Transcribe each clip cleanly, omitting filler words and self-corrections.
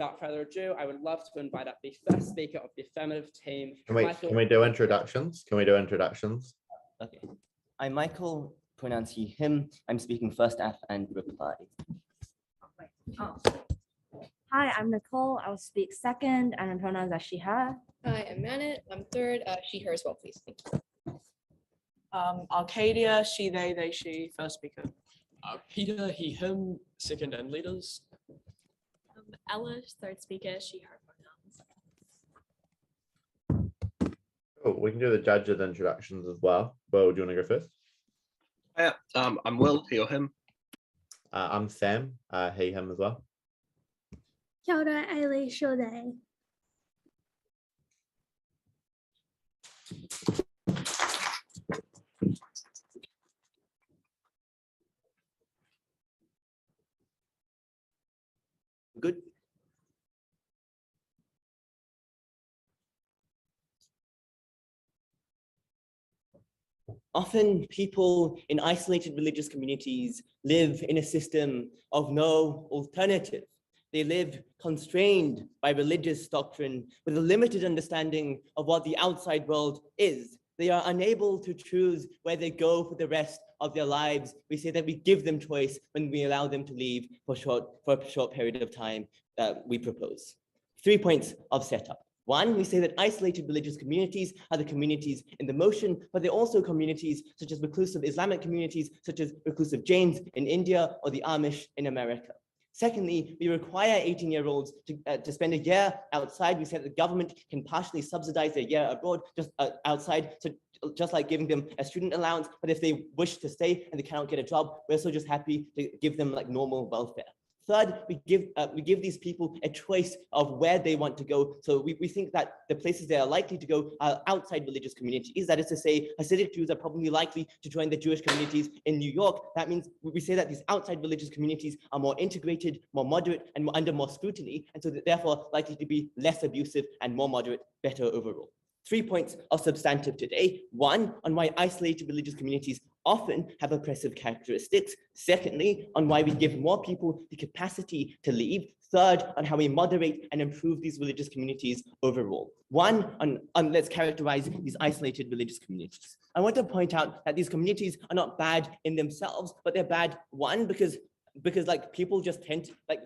without further ado, I would love to invite up the first speaker of the affirmative team. Can we do introductions? Okay. I'm Michael, pronouns he, him. I'm speaking first F and reply. Hi, I'm Nicole. I'll speak second, and my pronouns are she, her. Hi, I'm Manet. I'm third. She, her as well, please. Thank you. Arcadia, she, they, she, first speaker. Peter, he, him, second and leaders. Ella, third speaker, she, her pronouns. Oh, we can do the judges' introductions as well. Will, do you want to go first? Yeah, I'm Will, he or him. I'm Sam, he, him as well. Kia ora, Ailey, sure they. Good. Often people in isolated religious communities live in a system of no alternative. They live constrained by religious doctrine with a limited understanding of what the outside world is. They are unable to choose where they go for the rest of their lives. We say that we give them choice when we allow them to leave for a short period of time that we propose. 3 points of setup. One, we say that isolated religious communities are the communities in the motion, but they're also communities such as reclusive Islamic communities, such as reclusive Jains in India or the Amish in America. Secondly, we require 18-year-olds to spend a year outside. We said the government can partially subsidize their year abroad, just outside, so just like giving them a student allowance. But if they wish to stay and they cannot get a job, we're also just happy to give them like normal welfare. Third, we give these people a choice of where they want to go. So we think that the places they are likely to go are outside religious communities. That is to say, Hasidic Jews are probably likely to join the Jewish communities in New York. That means we say that these outside religious communities are more integrated, more moderate, and under more scrutiny, and so therefore likely to be less abusive and more moderate, better overall. 3 points of substantive today. One, on why isolated religious communities often have oppressive characteristics. Secondly, on why we give more people the capacity to leave. Third, on how we moderate and improve these religious communities overall. One, on let's characterize these isolated religious communities. I want to point out that these communities are not bad in themselves, but they're bad, one, because like people just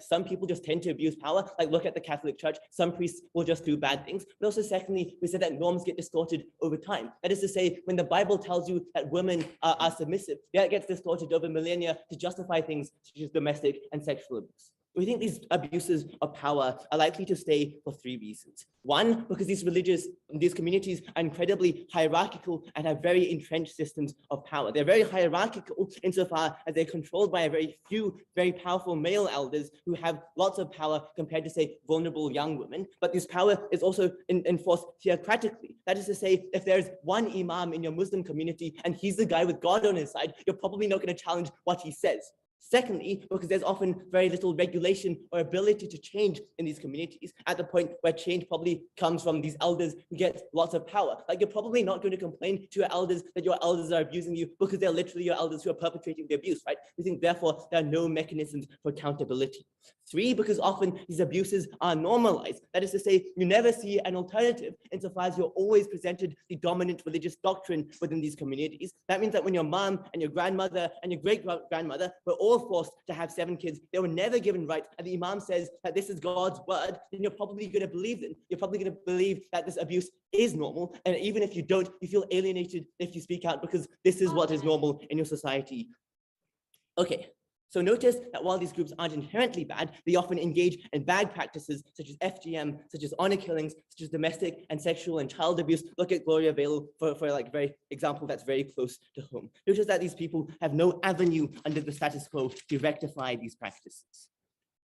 some people just tend to abuse power. Like look at the Catholic Church, some priests will just do bad things. But also secondly, we said that norms get distorted over time. That is to say, when the Bible tells you that women are submissive, that gets distorted over millennia to justify things such as domestic and sexual abuse. We think these abuses of power are likely to stay for 3 reasons. One, because these communities are incredibly hierarchical and have very entrenched systems of power. They're very hierarchical insofar as they're controlled by a very few, very powerful male elders who have lots of power compared to, say, vulnerable young women. But this power is also enforced theocratically. That is to say, if there's one imam in your Muslim community and he's the guy with God on his side, you're probably not going to challenge what he says. Secondly, because there's often very little regulation or ability to change in these communities at the point where change probably comes from these elders who get lots of power. Like you're probably not going to complain to your elders that your elders are abusing you because they're literally your elders who are perpetrating the abuse, right? We think therefore there are no mechanisms for accountability. 3, because often these abuses are normalized. That is to say, you never see an alternative insofar as you're always presented the dominant religious doctrine within these communities. That means that when your mom and your grandmother and your great-grandmother were all forced to have 7 kids, they were never given rights, and the imam says that this is God's word, then you're probably going to believe them. You're probably going to believe that this abuse is normal, and even if you don't, you feel alienated if you speak out because this is what is normal in your society. Okay. So notice that while these groups aren't inherently bad, they often engage in bad practices such as FGM, such as honor killings, such as domestic and sexual and child abuse. Look at Gloria Vale for like very example that's very close to home. Notice that these people have no avenue under the status quo to rectify these practices.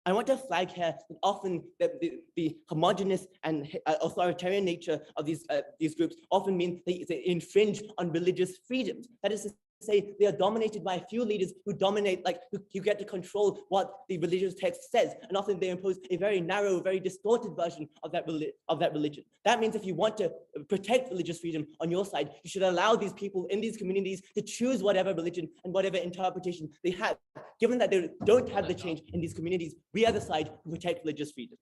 I want to flag here that often the homogeneous and authoritarian nature of these groups often mean they infringe on religious freedoms. That is to say, they are dominated by a few leaders who dominate, who get to control what the religious text says, and often they impose a very narrow, very distorted version of that religion. That means if you want to protect religious freedom on your side, you should allow these people in these communities to choose whatever religion and whatever interpretation they have. Given that they don't have the change in these communities, we are the side who protect religious freedom.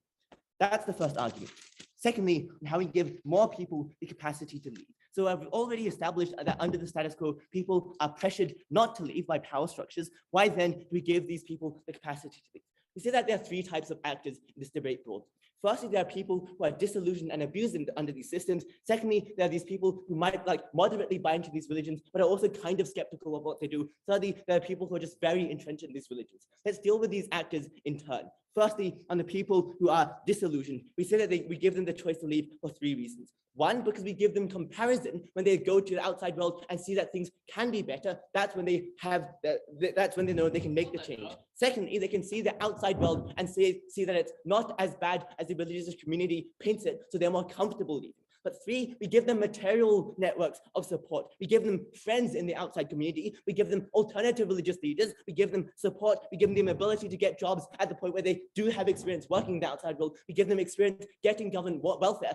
That's the first argument. Secondly, how we give more people the capacity to leave. So I've already established that under the status quo, people are pressured not to leave by power structures. Why then do we give these people the capacity to leave? We say that there are three types of actors in this debate broad. Firstly, there are people who are disillusioned and abused under these systems. Secondly, there are these people who might moderately buy into these religions, but are also kind of skeptical of what they do. Thirdly, there are people who are just very entrenched in these religions. Let's deal with these actors in turn. Firstly, on the people who are disillusioned, we say that we give them the choice to leave for three reasons. One, because we give them comparison when they go to the outside world and see that things can be better. That's when they that's when they know they can make the change. Secondly, they can see the outside world and see that it's not as bad as the religious community paints it, so they're more comfortable leaving. But three, we give them material networks of support. We give them friends in the outside community. We give them alternative religious leaders. We give them support. We give them the ability to get jobs at the point where they do have experience working in the outside world. We give them experience getting government welfare.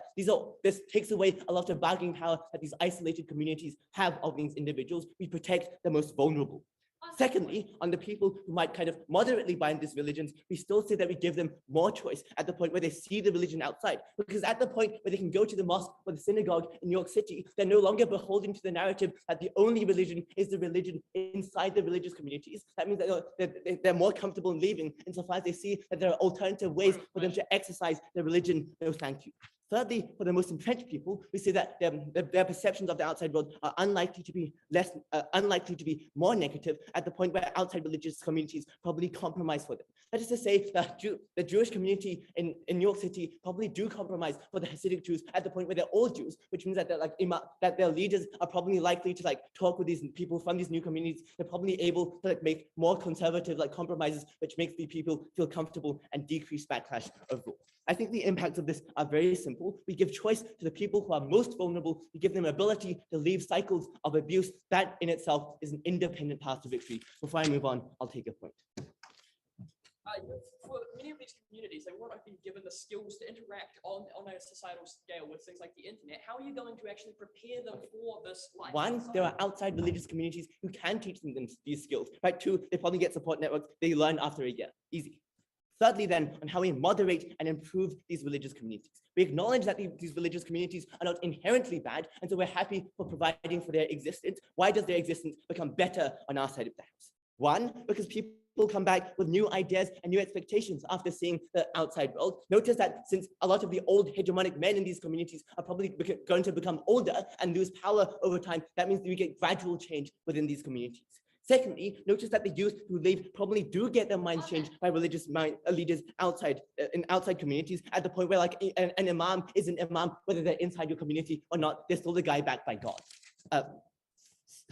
This takes away a lot of bargaining power that these isolated communities have of these individuals. We protect the most vulnerable. Secondly, on the people who might kind of moderately buy into these religions, we still say that we give them more choice at the point where they see the religion outside. Because at the point where they can go to the mosque or the synagogue in New York City, they're no longer beholden to the narrative that the only religion is the religion inside the religious communities. That means that they're more comfortable in leaving insofar as they see that there are alternative ways for them to exercise their religion. No, thank you. Thirdly, for the most entrenched people, we say that their perceptions of the outside world are unlikely to be more negative at the point where outside religious communities probably compromise for them. That is to say that the Jewish community in New York City probably do compromise for the Hasidic Jews at the point where they're all Jews, which means that that their leaders are probably likely to talk with these people from these new communities. They're probably able to make more conservative compromises, which makes the people feel comfortable and decrease backlash overall. I think the impacts of this are very simple. We give choice to the people who are most vulnerable. We give them ability to leave cycles of abuse. That in itself is an independent path to victory. Before I move on, I'll take a point. For many of these communities, they won't be given the skills to interact on a societal scale with things like the internet. How are you going to actually prepare them for this life? One, there are outside religious communities who can teach them these skills. Right? Two, they probably get support networks. They learn after a year. Easy. Thirdly, then, on how we moderate and improve these religious communities. We acknowledge that these religious communities are not inherently bad, and so we're happy for providing for their existence. Why does their existence become better on our side of the house? One, because people come back with new ideas and new expectations after seeing the outside world. Notice that since a lot of the old hegemonic men in these communities are probably going to become older and lose power over time, that means that we get gradual change within these communities. Secondly, notice that the youth who leave probably do get their minds changed by religious leaders outside in outside communities at the point where an imam is an imam, whether they're inside your community or not, they're still the guy backed by God.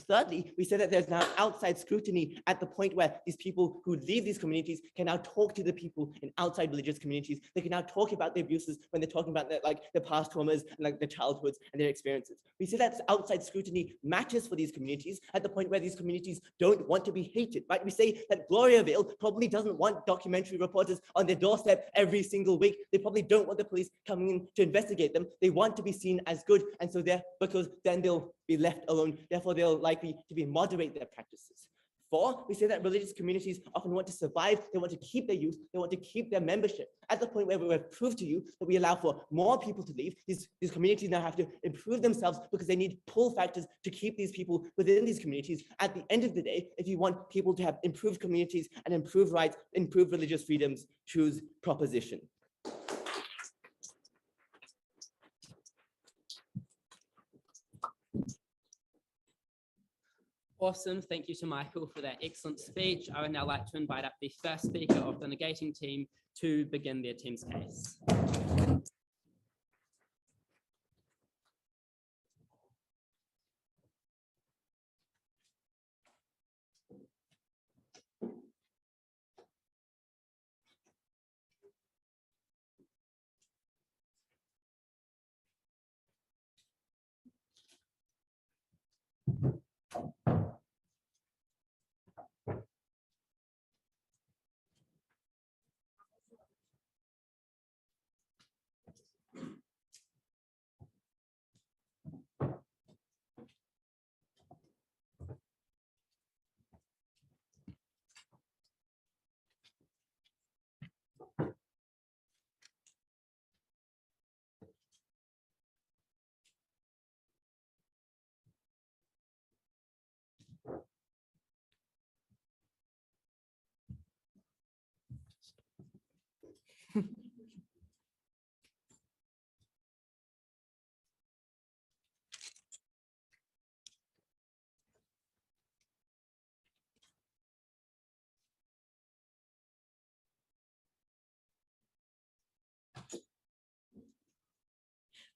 Thirdly, we say that there's now outside scrutiny at the point where these people who leave these communities can now talk to the people in outside religious communities. They can now talk about the abuses when they're talking about the past traumas and their childhoods and their experiences. We say that outside scrutiny matters for these communities at the point where these communities don't want to be hated, right? We say that Gloriaville probably doesn't want documentary reporters on their doorstep every single week. They probably don't want the police coming in to investigate them. They want to be seen as good, and so because then they'll be left alone. Therefore, they're likely to be moderate their practices. 4, we say that religious communities often want to survive. They want to keep their youth. They want to keep their membership. At the point where we have proved to you that we allow for more people to leave, these communities now have to improve themselves because they need pull factors to keep these people within these communities. At the end of the day, if you want people to have improved communities and improved rights, improved religious freedoms, choose proposition. Awesome. Thank you to Michael for that excellent speech. I would now like to invite up the first speaker of the negating team to begin their team's case.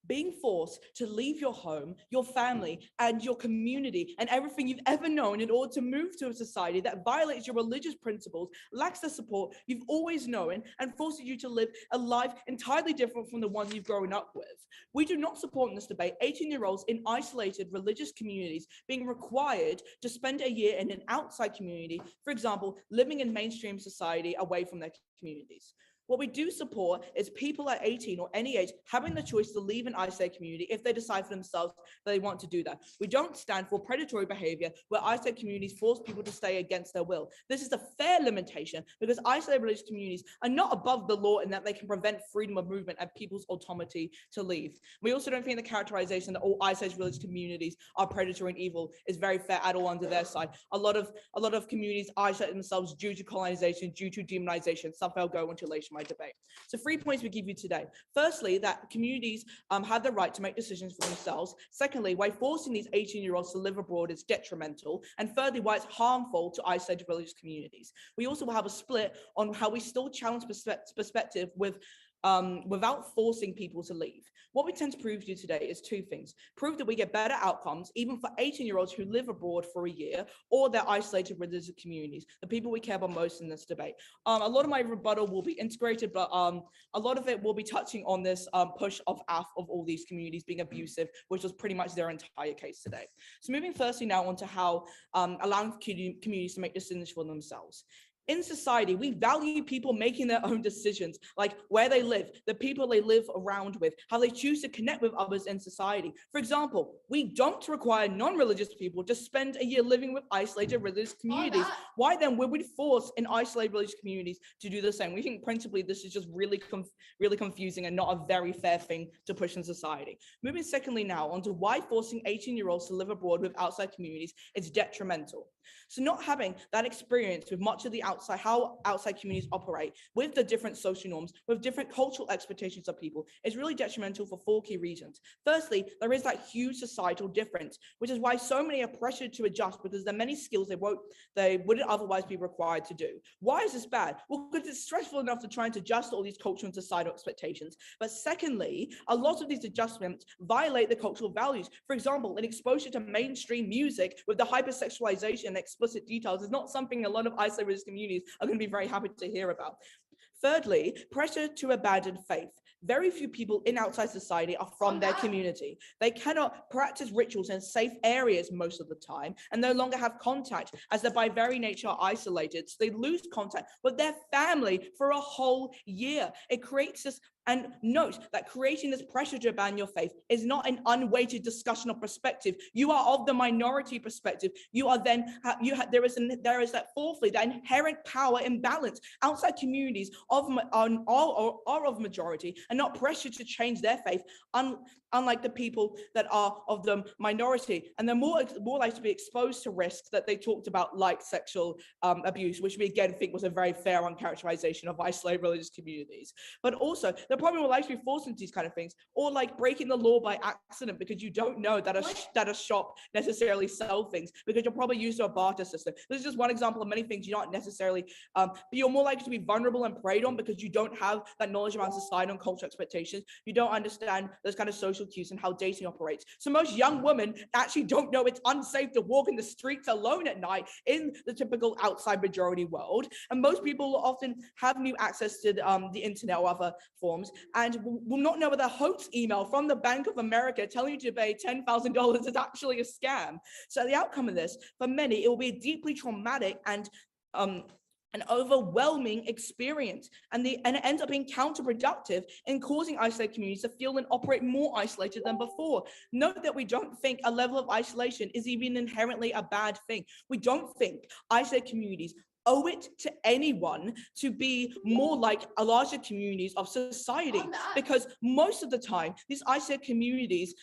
Being forced to leave your home, your family, and your community, and everything you've ever known in order to move to a society that violates your religious principles, lacks the support you've always known, and forces you to live a life entirely different from the one you've grown up with. We do not support in this debate 18-year-olds in isolated religious communities being required to spend a year in an outside community, for example, living in mainstream society away from their communities. What we do support is people at 18 or any age having the choice to leave an isolated community if they decide for themselves that they want to do that. We don't stand for predatory behavior where isolated communities force people to stay against their will. This is a fair limitation because isolated religious communities are not above the law in that they can prevent freedom of movement and people's autonomy to leave. We also don't think the characterization that all isolated religious communities are predatory and evil is very fair at all under their side. A lot of communities isolate themselves due to colonization, due to demonization, something I'll go into later in my debate. So 3 points we give you today. Firstly, that communities have the right to make decisions for themselves. Secondly, why forcing these 18-year-olds to live abroad is detrimental. And thirdly, why it's harmful to isolated religious communities. We also will have a split on how we still challenge perspective without forcing people to leave. What we tend to prove to you today is 2 things. Prove that we get better outcomes, even for 18-year-olds who live abroad for a year, or their isolated religious communities, the people we care about most in this debate. A lot of my rebuttal will be integrated, but a lot of it will be touching on this push of all these communities being abusive, which was pretty much their entire case today. So moving firstly now onto how allowing communities to make decisions for themselves. In society, we value people making their own decisions, like where they live, the people they live around with, how they choose to connect with others in society. For example, we don't require non-religious people to spend a year living with isolated religious communities. Why then would we force in isolated religious communities to do the same? We think principally this is just really confusing and not a very fair thing to push in society. Moving secondly now onto why forcing 18-year-olds to live abroad with outside communities is detrimental. So not having that experience with much of the how outside communities operate, with the different social norms, with different cultural expectations of people, is really detrimental for 4 key reasons. Firstly, there is that huge societal difference, which is why so many are pressured to adjust because there are many skills they wouldn't otherwise be required to do. Why is this bad? Well, because it's stressful enough to try and adjust all these cultural and societal expectations. But secondly, a lot of these adjustments violate the cultural values. For example, an exposure to mainstream music with the hypersexualization and explicit details is not something a lot of isolated religious communities are going to be very happy to hear about. Thirdly, pressure to abandon faith. Very few people in outside society are from their community. They cannot practice rituals in safe areas most of the time and no longer have contact as they're by very nature isolated. So they lose contact with their family for a whole year. It creates this. And note that creating this pressure to abandon your faith is not an unweighted discussion of perspective. You are of the minority perspective. You are then, there is that fourthly, that inherent power imbalance. Outside communities are of majority and not pressured to change their faith, unlike the people that are of the minority. And they're more likely to be exposed to risks that they talked about, like sexual abuse, which we again think was a very fair uncharacterization of isolated religious communities. But also, the problem will likely be forced into these kind of things, or like breaking the law by accident because you don't know that a shop necessarily sells things, because you're probably used to a barter system. This is just one example of many things you don't necessarily, but you're more likely to be vulnerable and preyed on because you don't have that knowledge around society and cultural expectations. You don't understand those kind of social cues and how dating operates. So most young women actually don't know it's unsafe to walk in the streets alone at night in the typical outside majority world. And most people often have new access to the internet or other forms and will not know whether a hoax email from the Bank of America telling you to pay $10,000 is actually a scam. So the outcome of this, for many, it will be a deeply traumatic and an overwhelming experience, and it ends up being counterproductive in causing isolated communities to feel and operate more isolated than before. Note that we don't think a level of isolation is even inherently a bad thing. We don't think isolated communities owe it to anyone to be more like a larger communities of society, because most of the time these isolated communities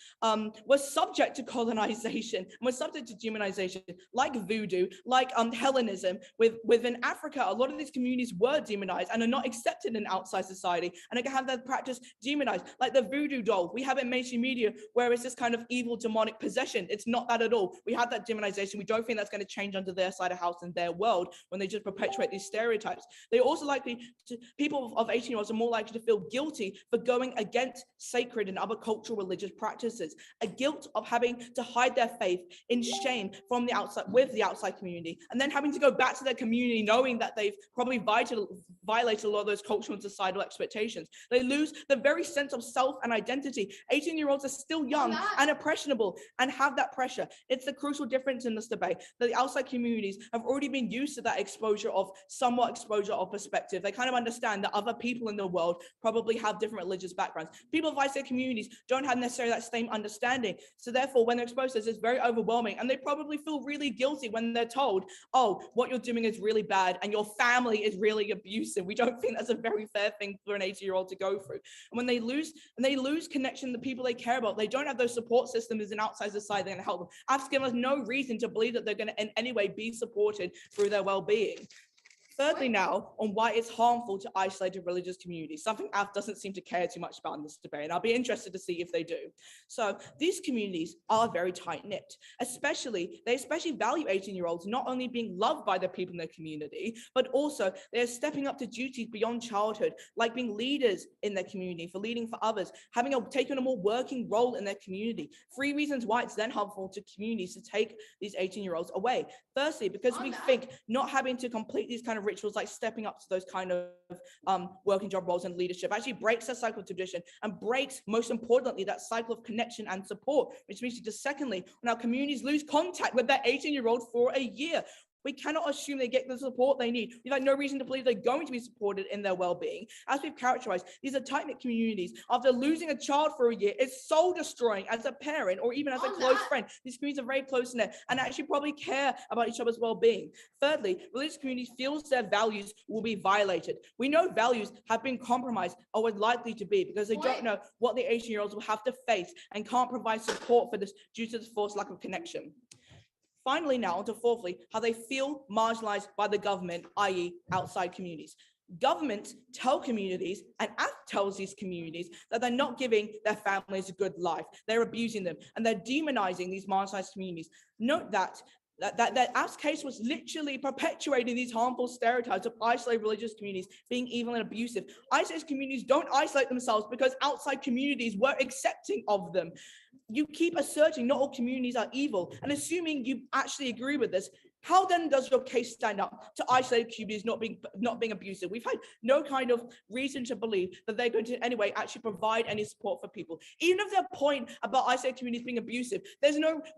were subject to colonization, were subject to demonization, like voodoo, like Hellenism. Within Africa, a lot of these communities were demonized and are not accepted in outside society, and they can have their practice demonized, like the voodoo doll we have in mainstream media, where it's this kind of evil demonic possession. It's not that at all. We have that demonization. We don't think that's going to change under their side of house in their world when they just just perpetuate these stereotypes. They're also likely to, people of 18-year-olds are more likely to feel guilty for going against sacred and other cultural religious practices, a guilt of having to hide their faith in shame from the outside, with the outside community, and then having to go back to their community knowing that they've probably violated a lot of those cultural and societal expectations. They lose the very sense of self and identity. 18-year-olds are still young and impressionable and have that pressure. It's the crucial difference in this debate that the outside communities have already been used to that exposure of perspective. They kind of understand that other people in the world probably have different religious backgrounds. People of isolated communities don't have necessarily that same understanding. So therefore, when they're exposed to this, it's very overwhelming, and they probably feel really guilty when they're told, oh, what you're doing is really bad and your family is really abusive. We don't think that's a very fair thing for an 18-year-old to go through. And when they lose connection to the people they care about, they don't have those support systems in outside society that can help them. I've given us no reason to believe that they're going to in any way be supported through their well-being. Thirdly, now, on why it's harmful to isolated religious communities, something AF doesn't seem to care too much about in this debate, and I'll be interested to see if they do. So these communities are very tight-knit, they especially value 18-year-olds not only being loved by the people in their community, but also they're stepping up to duties beyond childhood, like being leaders in their community, for leading for others, taking a more working role in their community. 3 reasons why it's then harmful to communities to take these 18-year-olds away. Firstly, because we think not having to complete these kind of rituals like stepping up to those kind of working job roles and leadership actually breaks that cycle of tradition and breaks, most importantly, that cycle of connection and support, which means just secondly, when our communities lose contact with their 18-year-old for a year, we cannot assume they get the support they need. We've had no reason to believe they're going to be supported in their well-being. As we've characterized, these are tight-knit communities. After losing a child for a year, it's soul destroying as a parent or even as a close friend. These communities are very close-knit and actually probably care about each other's well-being. Thirdly, religious communities feel their values will be violated. We know values have been compromised or are likely to be because they don't know what the 18-year-olds will have to face and can't provide support for this due to the forced lack of connection. Finally, now onto fourthly, how they feel marginalized by the government, i.e. outside communities. Governments tell communities, and AF tells these communities, that they're not giving their families a good life. They're abusing them, and they're demonizing these marginalized communities. Note that AF's case was literally perpetuating these harmful stereotypes of isolated religious communities being evil and abusive. Isolated communities don't isolate themselves because outside communities were accepting of them. You keep asserting not all communities are evil and assuming you actually agree with this. How then does your case stand up to isolated communities not being abusive? We've had no kind of reason to believe that they're going to in any way actually provide any support for people. Even if their point about isolated communities being abusive,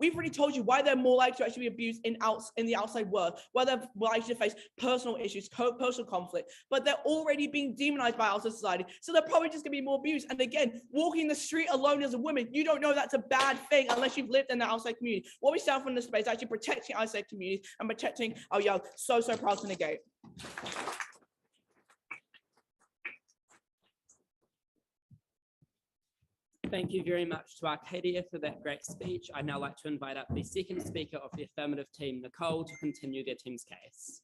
we've already told you why they're more likely to actually be abused in the outside world, where they're likely to face personal issues, personal conflict, but they're already being demonized by outside society. So they're probably just gonna be more abused. And again, walking the street alone as a woman, you don't know that's a bad thing unless you've lived in the outside community. What we stand for in this space is actually protecting isolated communities and protecting our young. So proud to negate. Thank you very much to Arcadia for that great speech. I'd now like to invite up the second speaker of the affirmative team, Nicole, to continue their team's case.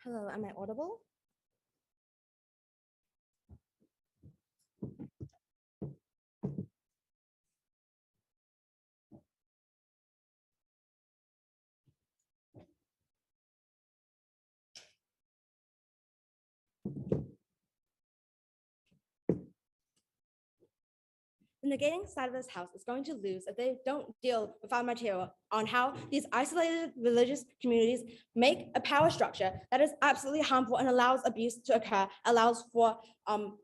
Hello, am I audible? The negating side of this house is going to lose if they don't deal with our material on how these isolated religious communities make a power structure that is absolutely harmful and allows abuse to occur, allows for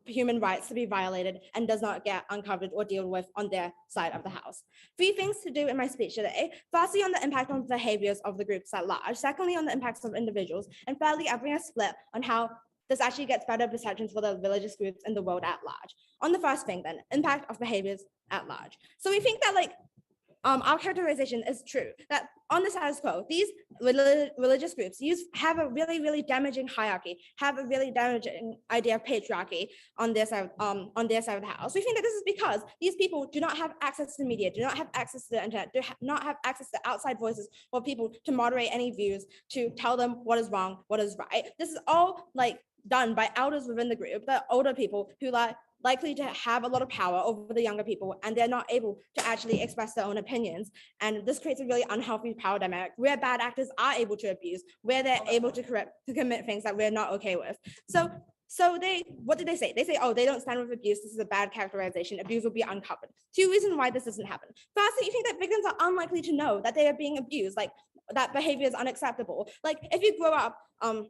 human rights to be violated, and does not get uncovered or dealt with on their side of the house. 3 things to do in my speech today. Firstly, on the impact on behaviors of the groups at large. Secondly, on the impacts of individuals. And thirdly, I bring a split on how this actually gets better perceptions for the religious groups in the world at large. On the first thing then, impact of behaviors at large. So we think that our characterization is true, that on the status quo, these religious groups have a really, really damaging hierarchy, have a really damaging idea of patriarchy on their side of the house. We think that this is because these people do not have access to media, do not have access to the internet, do not have access to outside voices for people to moderate any views, to tell them what is wrong, what is right. This is all done by elders within the group, the older people who likely to have a lot of power over the younger people, and they're not able to actually express their own opinions. And this creates a really unhealthy power dynamic where bad actors are able to abuse, where they're able to commit things that we're not okay with. So what did they say? They say, oh, they don't stand with abuse. This is a bad characterization. Abuse will be uncovered. 2 reasons why this doesn't happen. Firstly, you think that victims are unlikely to know that they are being abused, that behavior is unacceptable. If you grow up and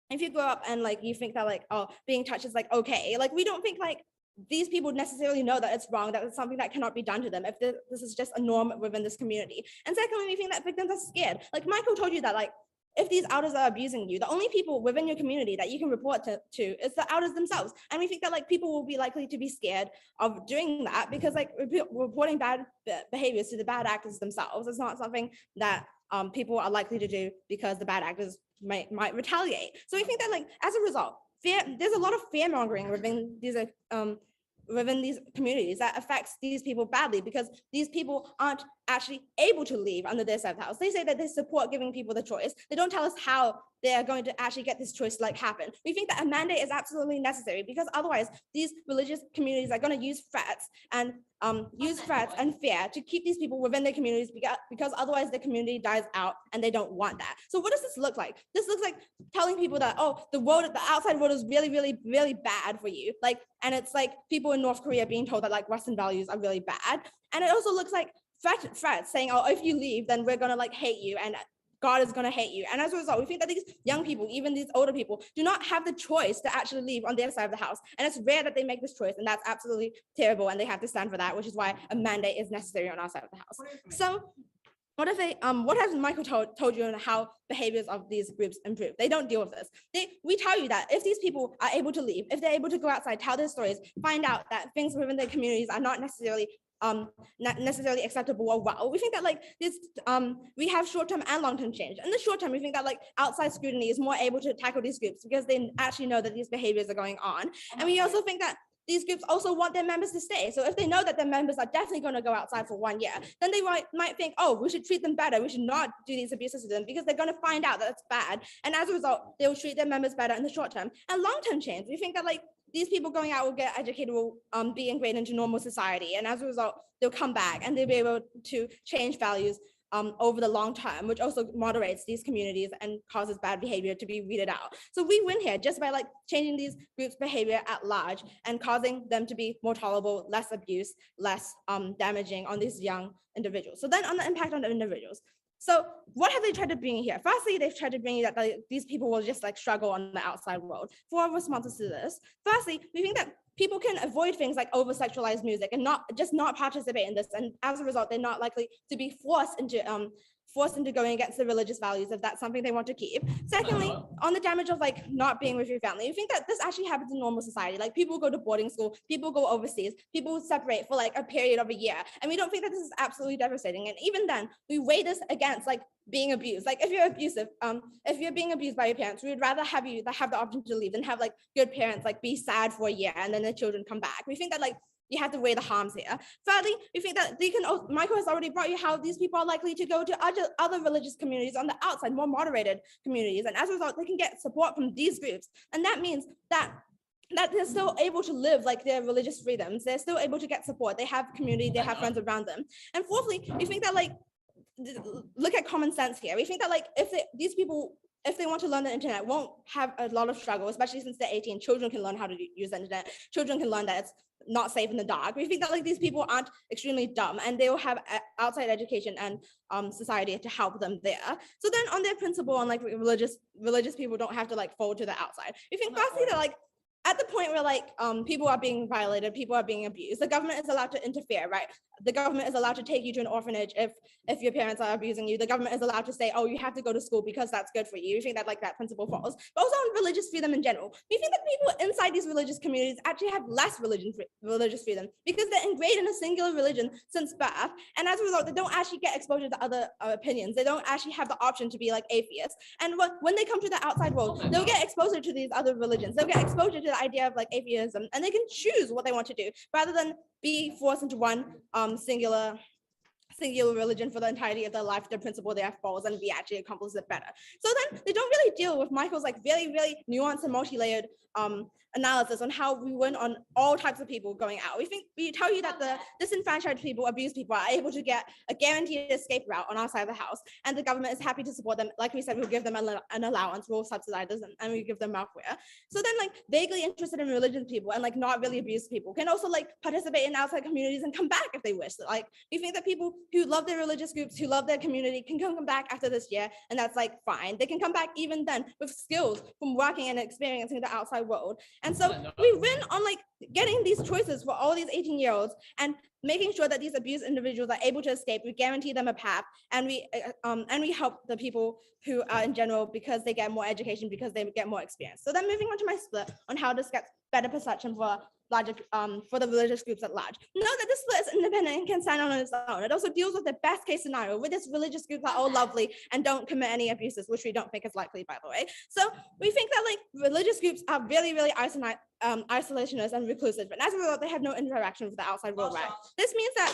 you think that being touched is okay, we don't think these people necessarily know that it's wrong, that it's something that cannot be done to them if this is just a norm within this community. And secondly, we think that victims are scared. Michael told you that if these elders are abusing you, the only people within your community that you can report to is the elders themselves. And we think that people will be likely to be scared of doing that because reporting bad behaviors to the bad actors themselves is not something that people are likely to do because the bad actors might retaliate. So we think that as a result, there's a lot of fear mongering within these communities that affects these people badly because these people aren't actually able to leave under their side of the house. They say that they support giving people the choice. They don't tell us how they are going to actually get this choice to happen. We think that a mandate is absolutely necessary because otherwise these religious communities are going to use threats and fear to keep these people within their communities because otherwise the community dies out and they don't want that. So what does this look like? This looks like telling people that, oh, the outside world is really, really, really bad for you. And it's people in North Korea being told that Western values are really bad. And it also looks like threats saying, oh, if you leave, then we're gonna hate you and God is going to hate you. And as a result, we think that these young people, even these older people, do not have the choice to actually leave on their side of the house. And it's rare that they make this choice. And that's absolutely terrible. And they have to stand for that, which is why a mandate is necessary on our side of the house. So what has Michael told you on how behaviors of these groups improve? They don't deal with this. We tell you that if these people are able to leave, if they're able to go outside, tell their stories, find out that things within their communities are not necessarily acceptable or well. We think that we have short-term and long-term change. In the short term, we think that outside scrutiny is more able to tackle these groups because they actually know that these behaviors are going on. And we also think that these groups also want their members to stay. So if they know that their members are definitely going to go outside for 1 year, then they might think, oh, we should treat them better. We should not do these abuses to them because they're going to find out that it's bad. And as a result, they will treat their members better in the short term. And long-term change, we think that these people going out will get educated, will be ingrained into normal society. And as a result, they'll come back and they'll be able to change values over the long term, which also moderates these communities and causes bad behavior to be weeded out. So we win here just by changing these groups' behavior at large and causing them to be more tolerable, less abuse, less damaging on these young individuals. So then on the impact on the individuals. So what have they tried to bring here? Firstly, they've tried to bring you that these people will just struggle on the outside world. 4 responses to this. Firstly, we think that people can avoid things like over-sexualized music and not participate in this. And as a result, they're not likely to be forced into going against the religious values if that's something they want to keep. Secondly, on the damage of not being with your family, you think that this actually happens in normal society. People go to boarding school, people go overseas, people separate for a period of a year. And we don't think that this is absolutely devastating. And even then, we weigh this against being abused. If you're abusive, if you're being abused by your parents, we would rather have you have the option to leave than have good parents be sad for a year and then the children come back. We think that you have to weigh the harms here. Thirdly, we think that Michael has already brought you how these people are likely to go to other religious communities on the outside, more moderated communities. And as a result, they can get support from these groups. And that means that they're still able to live their religious freedoms. They're still able to get support. They have community, they have friends around them. And fourthly, we think that look at common sense here. We think that these people, if they want to learn the internet, won't have a lot of struggle, especially since they're 18. Children can learn how to use the internet. Children can learn that it's not safe in the dark. We think that like these people aren't extremely dumb and they will have outside education and society to help them there. So then on their principle on like religious people don't have to like fold to the outside. We think firstly that like at the point where like people are being violated, people are being abused, the government is allowed to interfere, right? The government is allowed to take you to an orphanage if your parents are abusing you. The government is allowed to say, oh, you have to go to school because that's good for you. We think that like that principle falls. But also on religious freedom in general, we think that people inside these religious communities actually have less religious freedom because they're ingrained in a singular religion since birth. And as a result, they don't actually get exposure to other opinions. They don't actually have the option to be like atheists. And when they come to the outside world, they'll get exposure to these other religions. They'll get exposure to the idea of like atheism, and they can choose what they want to do rather than be forced into one singular religion for the entirety of their life. The principle there falls and we actually accomplish it better. So then they don't really deal with Michael's like really nuanced and multi-layered analysis on how we win on all types of people going out. We tell you that the disenfranchised people, abused people are able to get a guaranteed escape route on our side of the house, and the government is happy to support them. Like we said, we'll give them an allowance, we'll subsidize them, and we give them mouthwear. So then like vaguely interested in religious people and like not really abused people can also like participate in outside communities and come back if they wish. So, like we think that people who love their religious groups, who love their community can come back after this year, and that's like fine. They can come back even then with skills from working and experiencing the outside world. And so we win on like getting these choices for all these 18-year-olds and making sure that these abused individuals are able to escape. We guarantee them a path, and we help the people who are in general because they get more education, because they get more experience. So then moving on to my split on how this gets better perception for larger for the religious groups at large. Note that this split is independent and can stand on its own. It also deals with the best case scenario where this religious groups are all lovely and don't commit any abuses, which we don't think is likely, by the way. So we think that like religious groups are really isolationist and reclusive, and as a result, they have no interaction with the outside world. Right? This means that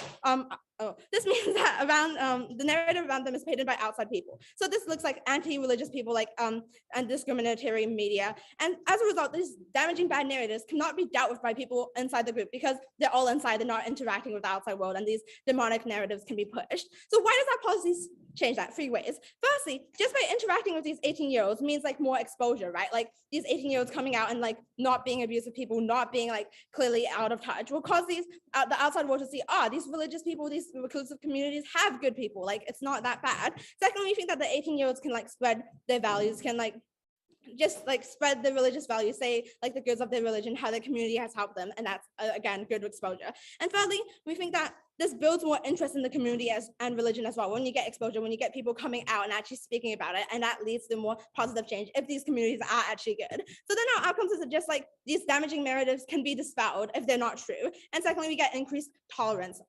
around the narrative around them is painted by outside people. So this looks like anti-religious people, like and discriminatory media, and as a result, these damaging bad narratives cannot be dealt with by people inside the group because they're all inside, they're not interacting with the outside world, and these demonic narratives can be pushed. So why does our policies change that? 3 ways. Firstly, just by interacting with these 18-year-olds means like more exposure, right? Like these 18-year-olds coming out and like not being abusive people, not being like clearly out of touch, will cause these the outside world to see, these religious people, these reclusive communities have good people, like it's not that bad. Secondly, we think that the 18-year-olds can like spread their values, can like just like spread the religious values, say like the goods of their religion, how their community has helped them, and that's again good exposure. And thirdly, we think that this builds more interest in the community and religion as well. When you get exposure, when you get people coming out and actually speaking about it, and that leads to more positive change if these communities are actually good. So then our outcomes is just like these damaging narratives can be dispelled if they're not true. And secondly, we get increased tolerance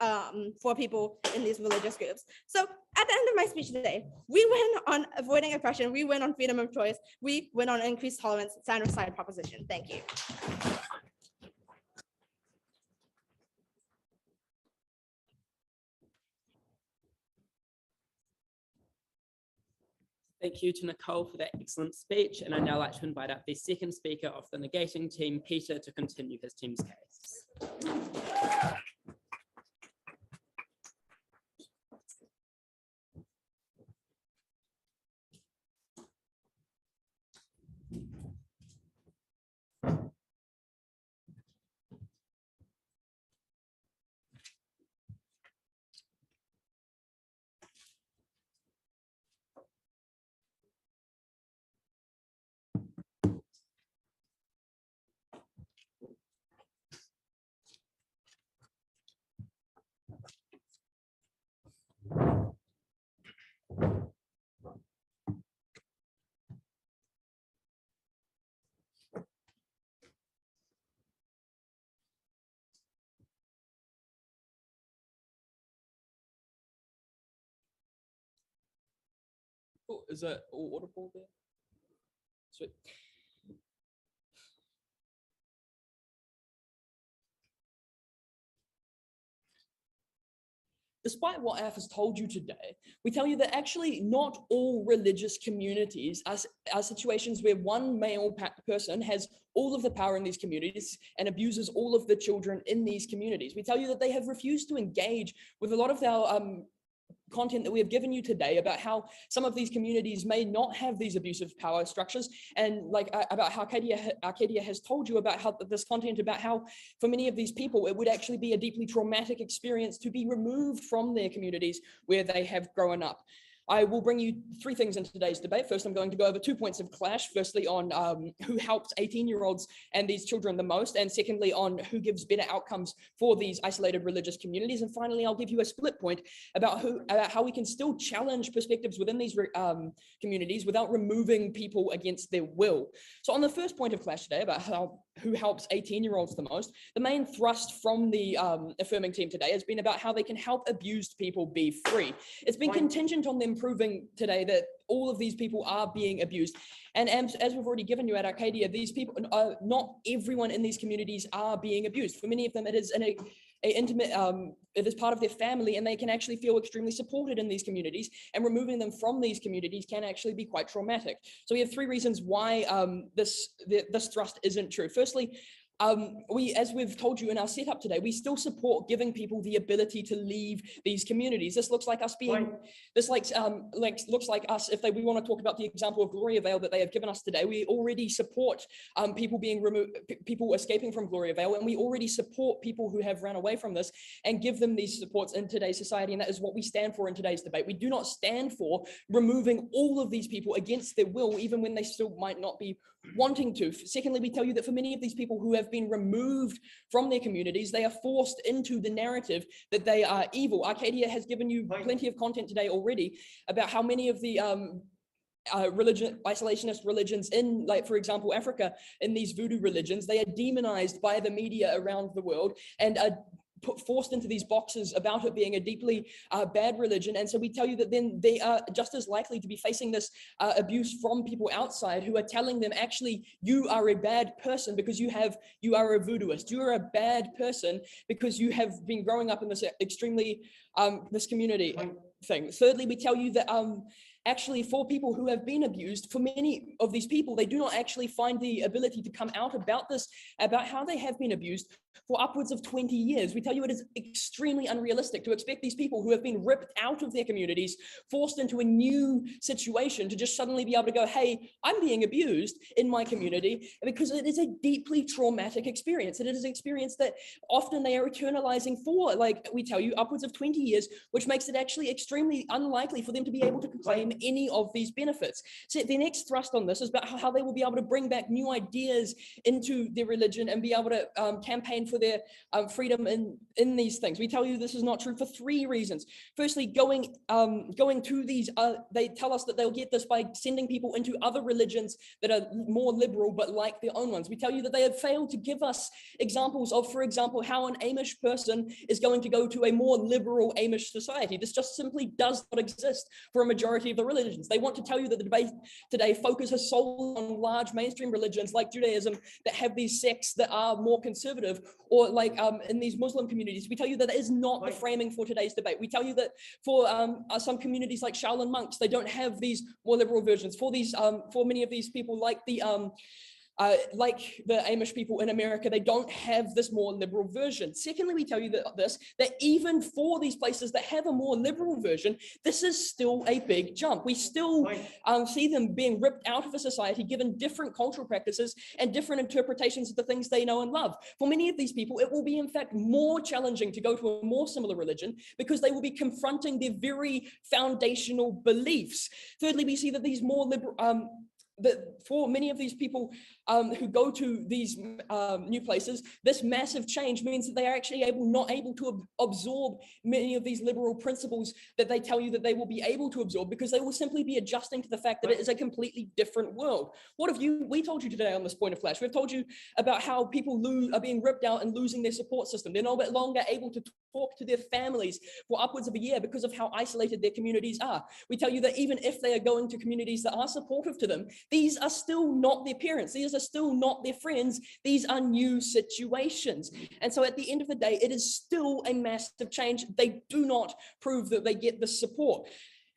for people in these religious groups. So at the end of my speech today, we win on avoiding oppression, we win on freedom of choice, we win on increased tolerance, side proposition. Thank you. Thank you to Nicole for that excellent speech. And I'd now like to invite up the second speaker of the negating team, Peter, to continue his team's case. Oh, is that all audible there? Sweet. Despite what AF has told you today, we tell you that actually not all religious communities are situations where one male person has all of the power in these communities and abuses all of the children in these communities. We tell you that they have refused to engage with a lot of our content that we have given you today about how some of these communities may not have these abusive power structures, and like about how Arcadia has told you about how this content about how for many of these people it would actually be a deeply traumatic experience to be removed from their communities where they have grown up. I will bring you three things in today's debate. First, I'm going to go over 2 points of clash. Firstly, on who helps 18-year-olds and these children the most. And secondly, on who gives better outcomes for these isolated religious communities. And finally, I'll give you a split point about how we can still challenge perspectives within these communities without removing people against their will. So on the first point of clash today about who helps 18-year-olds the most, the main thrust from the affirming team today has been about how they can help abused people be free. It's been contingent on them proving today that all of these people are being abused. And as we've already given you at Arcadia, these people, not everyone in these communities are being abused. For many of them, it is an intimate, it is part of their family, and they can actually feel extremely supported in these communities, and removing them from these communities can actually be quite traumatic. So we have three reasons why this thrust isn't true. Firstly, as we've told you in our setup today, we still support giving people the ability to leave these communities. This looks like us being, looks like us, if we want to talk about the example of Gloriavale that they have given us today, we already support people being removed, people escaping from Gloriavale, and we already support people who have run away from this and give them these supports in today's society, and that is what we stand for in today's debate. We do not stand for removing all of these people against their will, even when they still might not be wanting to. Secondly, we tell you that for many of these people who have been removed from their communities, they are forced into the narrative that they are evil. Arcadia has given you plenty of content today already about how many of the isolationist religions in, like, for example, Africa, in these voodoo religions, they are demonized by the media around the world and are forced into these boxes about it being a deeply bad religion. And so we tell you that then they are just as likely to be facing this abuse from people outside who are telling them, actually, you are a bad person because you are a voodooist. You are a bad person because you have been growing up in this extremely, this community thing. Thirdly, we tell you that actually, for people who have been abused, for many of these people, they do not actually find the ability to come out about this, about how they have been abused for upwards of 20 years. We tell you it is extremely unrealistic to expect these people who have been ripped out of their communities, forced into a new situation, to just suddenly be able to go, hey, I'm being abused in my community, because it is a deeply traumatic experience. And it is an experience that often they are eternalizing for, like we tell you, upwards of 20 years, which makes it actually extremely unlikely for them to be able to claim any of these benefits. So the next thrust on this is about how they will be able to bring back new ideas into their religion and be able to campaign for their freedom in these things. We tell you this is not true for three reasons. Firstly, going to these, they tell us that they'll get this by sending people into other religions that are more liberal but like their own ones. We tell you that they have failed to give us examples of, for example, how an Amish person is going to go to a more liberal Amish society. This just simply does not exist for a majority of the religions. They want to tell you that the debate today focuses solely on large mainstream religions like Judaism that have these sects that are more conservative, or like in these Muslim communities. We tell you that that is not the framing for today's debate. We tell you that for some communities like Shaolin monks, they don't have these more liberal versions. For these, for many of these people like the Amish people in America, they don't have this more liberal version. Secondly, we tell you that even for these places that have a more liberal version, this is still a big jump. We still see them being ripped out of a society, given different cultural practices and different interpretations of the things they know and love. For many of these people, it will be in fact more challenging to go to a more similar religion because they will be confronting their very foundational beliefs. Thirdly, we see that these more liberal, that for many of these people who go to these new places, this massive change means that they are actually not able to absorb many of these liberal principles that they tell you that they will be able to absorb, because they will simply be adjusting to the fact that it is a completely different world. We told you today on this point of clash, we've told you about how people are being ripped out and losing their support system. They're no longer able to talk to their families for upwards of a year because of how isolated their communities are. We tell you that even if they are going to communities that are supportive to them, these are still not their parents. These are still not their friends. These are new situations. And so at the end of the day, it is still a massive change. They do not prove that they get the support.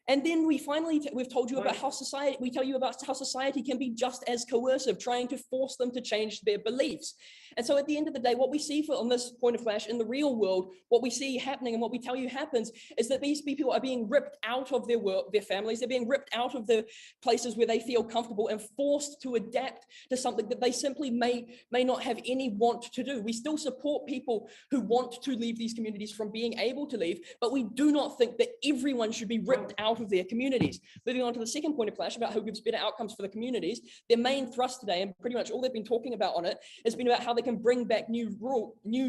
And then we've told you about how we tell you about how society can be just as coercive, trying to force them to change their beliefs. And so at the end of the day, what we see on this point of flash in the real world, what we see happening and what we tell you happens is that these people are being ripped out of their families. They're being ripped out of the places where they feel comfortable and forced to adapt to something that they simply may not have any want to do. We still support people who want to leave these communities from being able to leave, but we do not think that everyone should be ripped out of their communities. Moving on to the second point of flash about who gives better outcomes for the communities, their main thrust today, and pretty much all they've been talking about on it, has been about how they can bring back new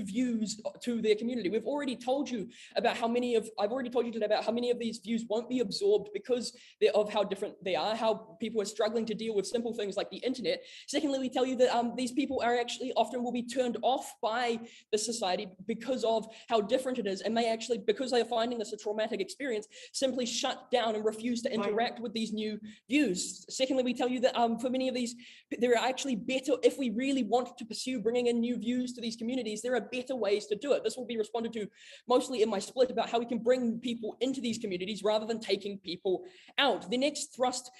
views to their community. I've already told you today about how many of these views won't be absorbed because of how different they are, how people are struggling to deal with simple things like the internet. Secondly, we tell you that these people are actually often will be turned off by the society because of how different it is, and may actually, because they are finding this a traumatic experience, simply shut down and refuse to interact with these new views. Secondly, we tell you that for many of these, there are actually better, if we really want to pursue bringing in new views to these communities, there are better ways to do it. This will be responded to mostly in my split about how we can bring people into these communities rather than taking people out. The next thrust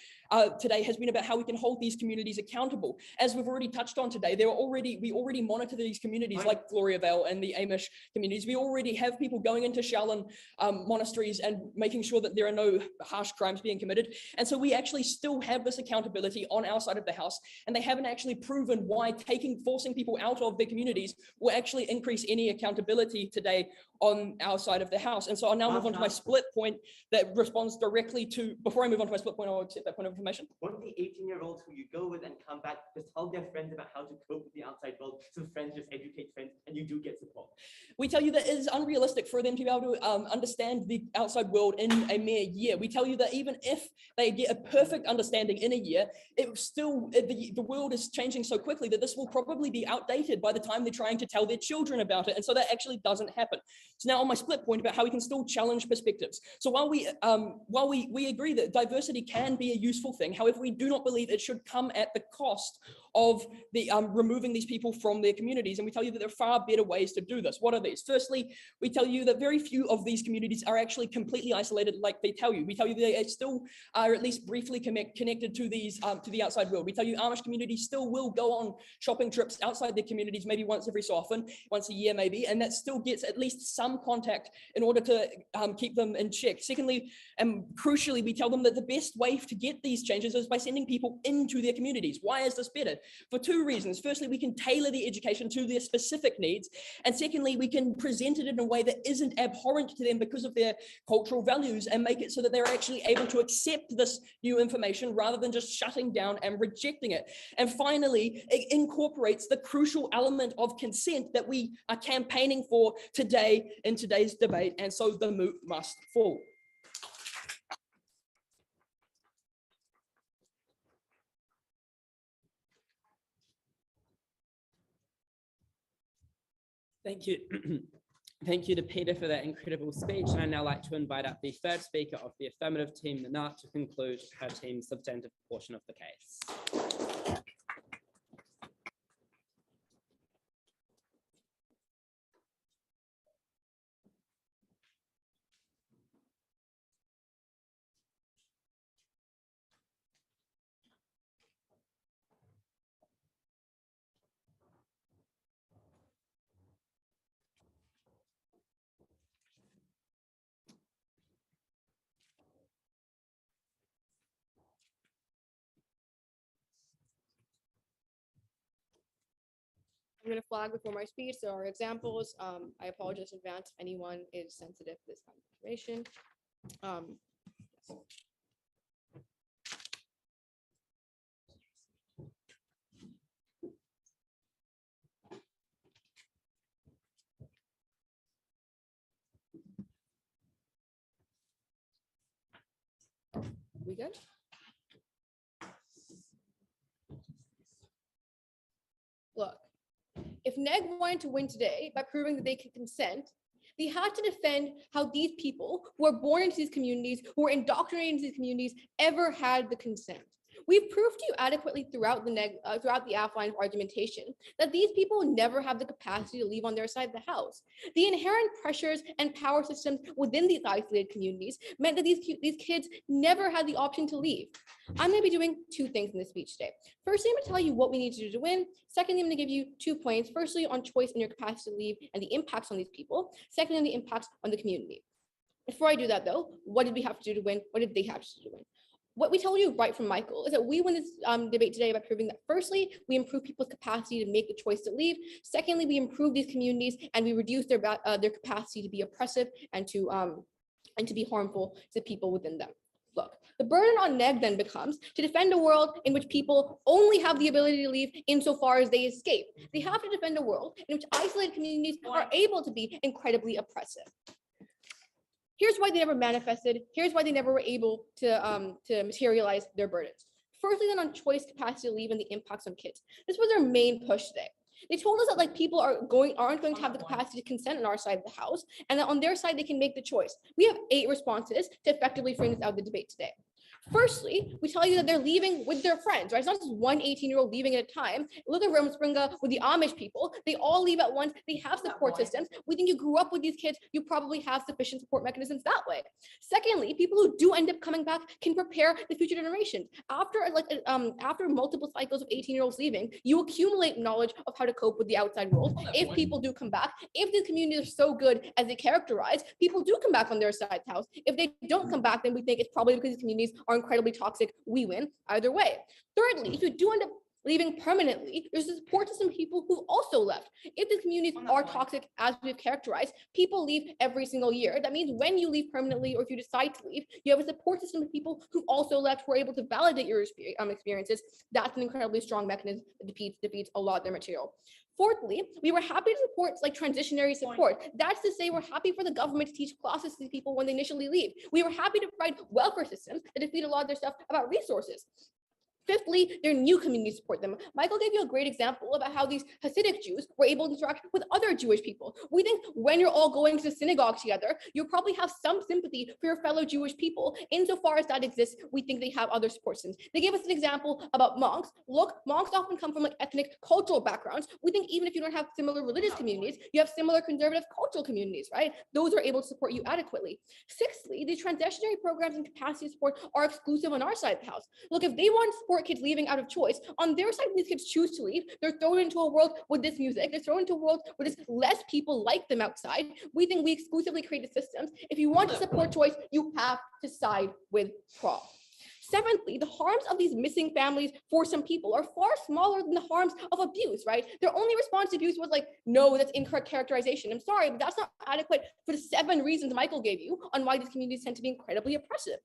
today has been about how we can hold these communities accountable. As we've already touched on today, we already monitor these communities like Gloriavale and the Amish communities. We already have people going into Shaolin monasteries and making sure that there are no harsh crimes being committed. And so we actually still have this accountability on our side of the house, and they haven't actually proven why forcing people out of their communities will actually increase any accountability today on our side of the house. And so I'll now move on to my split point that responds directly to, before I move on to my split point, I'll accept that point of information. Won't the 18-year-olds who you go with and come back just tell their friends about how to cope with the outside world, so friends just educate friends and you do get support? We tell you that it is unrealistic for them to be able to understand the outside world in a mere year. We tell you that even if they get a perfect understanding in a year, the world is changing so quickly that this will probably be outdated by the time they're trying to tell their children about it. And so that actually doesn't happen. So now on my split point about how we can still challenge perspectives. So while we agree that diversity can be a useful thing, however, we do not believe it should come at the cost of the removing these people from their communities. And we tell you that there are far better ways to do this. What are these? Firstly, we tell you that very few of these communities are actually completely isolated like they tell you. We tell you they still are at least briefly connected to the outside world. We tell you Amish communities still will go on shopping trips outside their communities, maybe once every so often, once a year maybe, and that still gets at least some contact in order to keep them in check. Secondly, and crucially, we tell them that the best way to get these changes is by sending people into their communities. Why is this better? For two reasons. Firstly, we can tailor the education to their specific needs. And secondly, we can present it in a way that isn't abhorrent to them because of their cultural values, and make it so that they're actually able to accept this new information rather than just shutting down and rejecting it. And finally, it incorporates the crucial element of consent that we are campaigning for today in today's debate. And so the moot must fall. Thank you. Thank you to Peter for that incredible speech. And I'd now like to invite up the third speaker of the affirmative team, Mennonites, to conclude her team's substantive portion of the case. I'm going to flag before my speech. There are examples. I apologize in advance if anyone is sensitive to this kind of information. Yes. We good? Look, if Neg wanted to win today by proving that they can consent, they had to defend how these people who are born into these communities, who are indoctrinated into these communities, ever had the consent. We've proved to you adequately throughout the outline of argumentation that these people never have the capacity to leave on their side of the house. The inherent pressures and power systems within these isolated communities meant that these kids never had the option to leave. I'm going to be doing two things in this speech today. Firstly, I'm going to tell you what we need to do to win. Secondly, I'm going to give you 2 points. Firstly, on choice and your capacity to leave and the impacts on these people. Secondly, on the impacts on the community. Before I do that though, what did we have to do to win? What did they have to do to win? What we told you right from Michael is that we win this debate today by proving that firstly, we improve people's capacity to make the choice to leave. Secondly, we improve these communities and we reduce their capacity to be oppressive and to be harmful to people within them. Look, the burden on NEG then becomes to defend a world in which people only have the ability to leave insofar as they escape. They have to defend a world in which isolated communities are able to be incredibly oppressive. Here's why they never manifested. Here's why they never were able to materialize their burdens. Firstly, then on choice, capacity to leave, and the impacts on kids. This was their main push today. They told us that like people aren't going to have the capacity to consent on our side of the house, and that on their side they can make the choice. We have 8 responses to effectively frame this out of the debate today. Firstly, we tell you that they're leaving with their friends, right? It's not just one 18-year-old leaving at a time. Look at Rumspringa with the Amish people. They all leave at once. They have support systems. We think you grew up with these kids. You probably have sufficient support mechanisms that way. Secondly, people who do end up coming back can prepare the future generations. After multiple cycles of 18-year-olds leaving, you accumulate knowledge of how to cope with the outside world. If people do come back, if the communities are so good as they characterize, people do come back on their side of the house. If they don't come back, then we think it's probably because these communities are incredibly toxic. We win either way. Thirdly, if you do end up leaving permanently, there's a support system of people who also left. If the communities are toxic as we've characterized, people leave every single year. That means when you leave permanently or if you decide to leave, you have a support system of people who also left, who are able to validate your experiences. That's an incredibly strong mechanism that defeats a lot of their material. Fourthly, we were happy to support like transitionary support. That's to say we're happy for the government to teach classes to these people when they initially leave. We were happy to provide welfare systems that defeat a lot of their stuff about resources. Fifthly, their new communities support them. Michael gave you a great example about how these Hasidic Jews were able to interact with other Jewish people. We think when you're all going to the synagogue together, you'll probably have some sympathy for your fellow Jewish people. Insofar as that exists, we think they have other support systems. They gave us an example about monks. Look, monks often come from like ethnic, cultural backgrounds. We think even if you don't have similar religious communities, you have similar conservative cultural communities, right? Those are able to support you adequately. Sixthly, the transitionary programs and capacity support are exclusive on our side of the house. Look, if they want to support kids leaving out of choice, on their side, these kids choose to leave. They're thrown into a world with this music. They're thrown into a world where there's less people like them outside. We think we exclusively created systems. If you want to support choice, you have to side with Pro. Seventhly, the harms of these missing families for some people are far smaller than the harms of abuse, right? Their only response to abuse was like, no, that's incorrect characterization. I'm sorry, but that's not adequate for the 7 reasons Michael gave you on why these communities tend to be incredibly oppressive.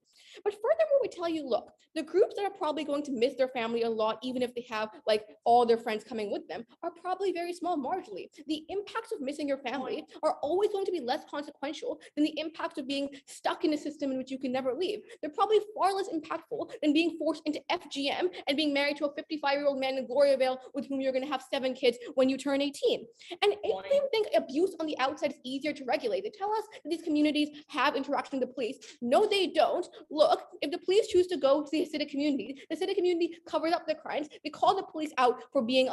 But furthermore, we tell you, look, the groups that are probably going to miss their family a lot, even if they have like all their friends coming with them, are probably very small marginally. The impacts of missing your family are always going to be less consequential than the impact of being stuck in a system in which you can never leave. They're probably far less impactful than being forced into FGM and being married to a 55-year-old man in Gloriavale with whom you're going to have 7 kids when you turn 18. And if they think abuse on the outside is easier to regulate, they tell us that these communities have interaction with the police. No, they don't. Look, if the police choose to go to the Hasidic community covers up their crimes. They call the police out for being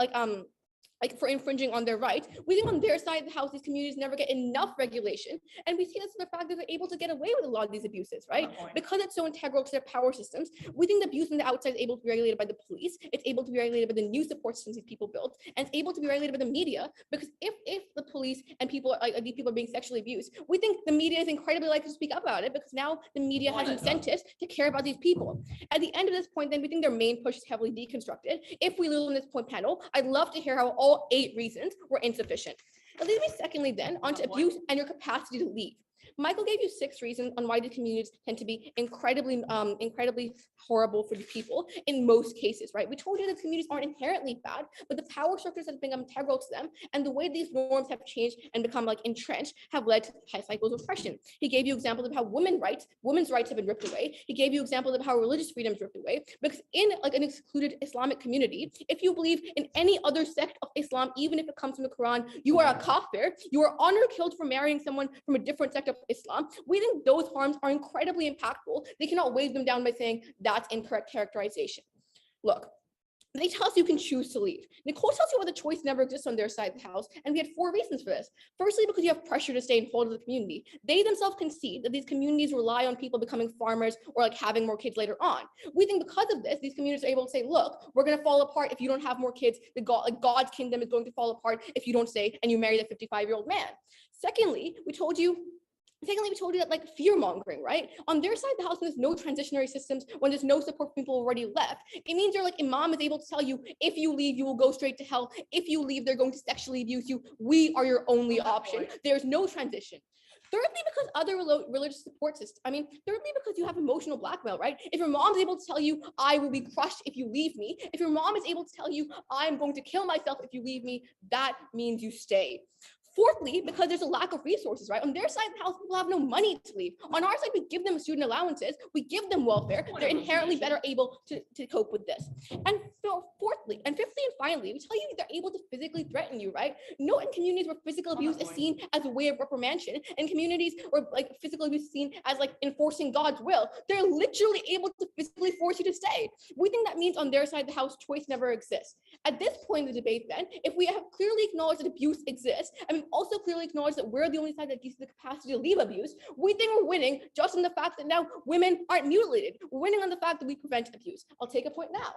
like for infringing on their rights. We think on their side of the house, these communities never get enough regulation. And we see this in the fact that they're able to get away with a lot of these abuses, right? Because it's so integral to their power systems. We think the abuse on the outside is able to be regulated by the police. It's able to be regulated by the new support systems these people built. And it's able to be regulated by the media, because if the police and people, like these people are being sexually abused, we think the media is incredibly likely to speak up about it, because now the media has incentives to care about these people. At the end of this point, then we think their main push is heavily deconstructed. If we lose on this point panel, I'd love to hear how all 8 reasons were insufficient. That leads me secondly then onto abuse and your capacity to leave. Michael gave you 6 reasons on why the communities tend to be incredibly horrible for the people in most cases, right? We told you that communities aren't inherently bad, but the power structures that have become integral to them and the way these norms have changed and become like entrenched have led to high cycles of oppression. He gave you examples of how women's rights have been ripped away. He gave you examples of how religious freedom is ripped away, because in like an excluded Islamic community, if you believe in any other sect of Islam, even if it comes from the Quran, you are a kafir. You are honor killed for marrying someone from a different sect of Islam. We think those harms are incredibly impactful. They cannot wave them down by saying that's incorrect characterization. Look, they tell us you can choose to leave. Nicole tells you why the choice never exists on their side of the house, and we had 4 reasons for this. Firstly, because you have pressure to stay and hold of the community. They themselves concede that these communities rely on people becoming farmers or like having more kids later on. We think because of this, these communities are able to say, look, we're going to fall apart if you don't have more kids. God's kingdom is going to fall apart if you don't stay and you marry the 55-year-old man. Secondly, we told you that like fear mongering, right? On their side of the house, when there's no transitionary systems, when there's no support for people already left, it means your like imam is able to tell you, if you leave, you will go straight to hell. If you leave, they're going to sexually abuse you. We are your only option. There's no transition. Thirdly, because other religious support systems. Thirdly, because you have emotional blackmail, right? If your mom's able to tell you, I will be crushed if you leave me. If your mom is able to tell you, I'm going to kill myself if you leave me, that means you stay. Fourthly, because there's a lack of resources, right? On their side of the house, people have no money to leave. On our side, we give them student allowances, we give them welfare. They're inherently better able to cope with this. And fifthly and finally, we tell you they're able to physically threaten you, right? Note in communities where physical abuse is seen as a way of reprimandation, and communities where like physical abuse is seen as like enforcing God's will, they're literally able to physically force you to stay. We think that means on their side of the house, choice never exists. At this point in the debate then, if we have clearly acknowledged that abuse exists, and we've also clearly acknowledged that we're the only side that gives the capacity to leave abuse, we think we're winning just in the fact that now women aren't mutilated. We're winning on the fact that we prevent abuse. I'll take a point now.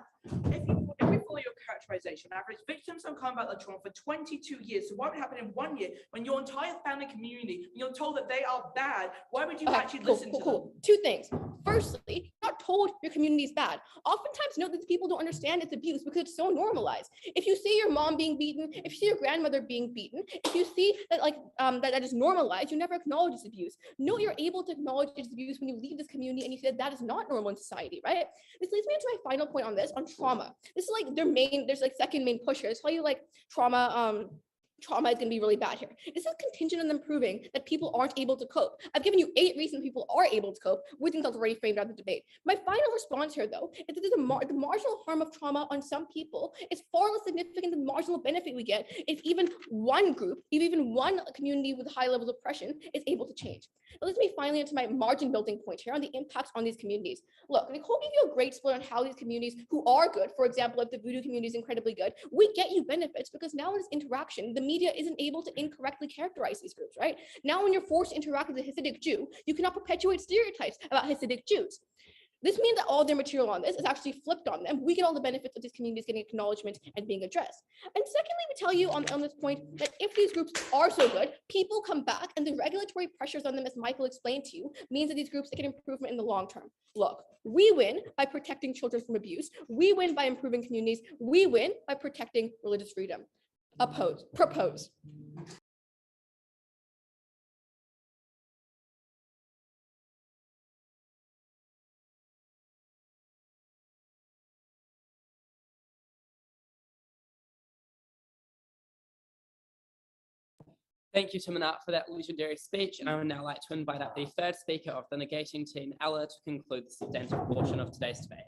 If we follow your characterization, average victims have come about the trauma for 22 years. So what would happen in 1 year when your entire family community, when you're told that they are bad, why would you actually listen to them? 2 things. Firstly, you're not told your community is bad. Oftentimes note that people don't understand it's abuse because it's so normalized. If you see your mom being beaten, if you see your grandmother being beaten, if you see that that is normalized, you never acknowledge it's abuse. Note you're able to acknowledge it's abuse when you leave this community and you say that is not normal in society, right? This leads me into my final point on this, on trauma. This is like there's like second main push here. It's tell you like trauma is going to be really bad here. This is contingent on them proving that people aren't able to cope. I've given you 8 reasons people are able to cope. We think that's already framed out the debate. My final response here, though, is that the marginal harm of trauma on some people is far less significant than the marginal benefit we get if even one group, if even one community with high levels of oppression is able to change. That leads me finally into my margin building point here on the impacts on these communities. Look, Nicole gave you a great split on how these communities who are good, for example, if the voodoo community is incredibly good, we get you benefits because now in this interaction, the media isn't able to incorrectly characterize these groups, right? Now when you're forced to interact with a Hasidic Jew, you cannot perpetuate stereotypes about Hasidic Jews. This means that all their material on this is actually flipped on them. We get all the benefits of these communities getting acknowledgement and being addressed. And secondly, we tell you on this point that if these groups are so good, people come back and the regulatory pressures on them, as Michael explained to you, means that these groups get improvement in the long term. Look, we win by protecting children from abuse. We win by improving communities. We win by protecting religious freedom. Propose. Thank you to Mennonite for that legendary speech, and I would now like to invite up the third speaker of the negating team, Ella, to conclude the substantive portion of today's debate.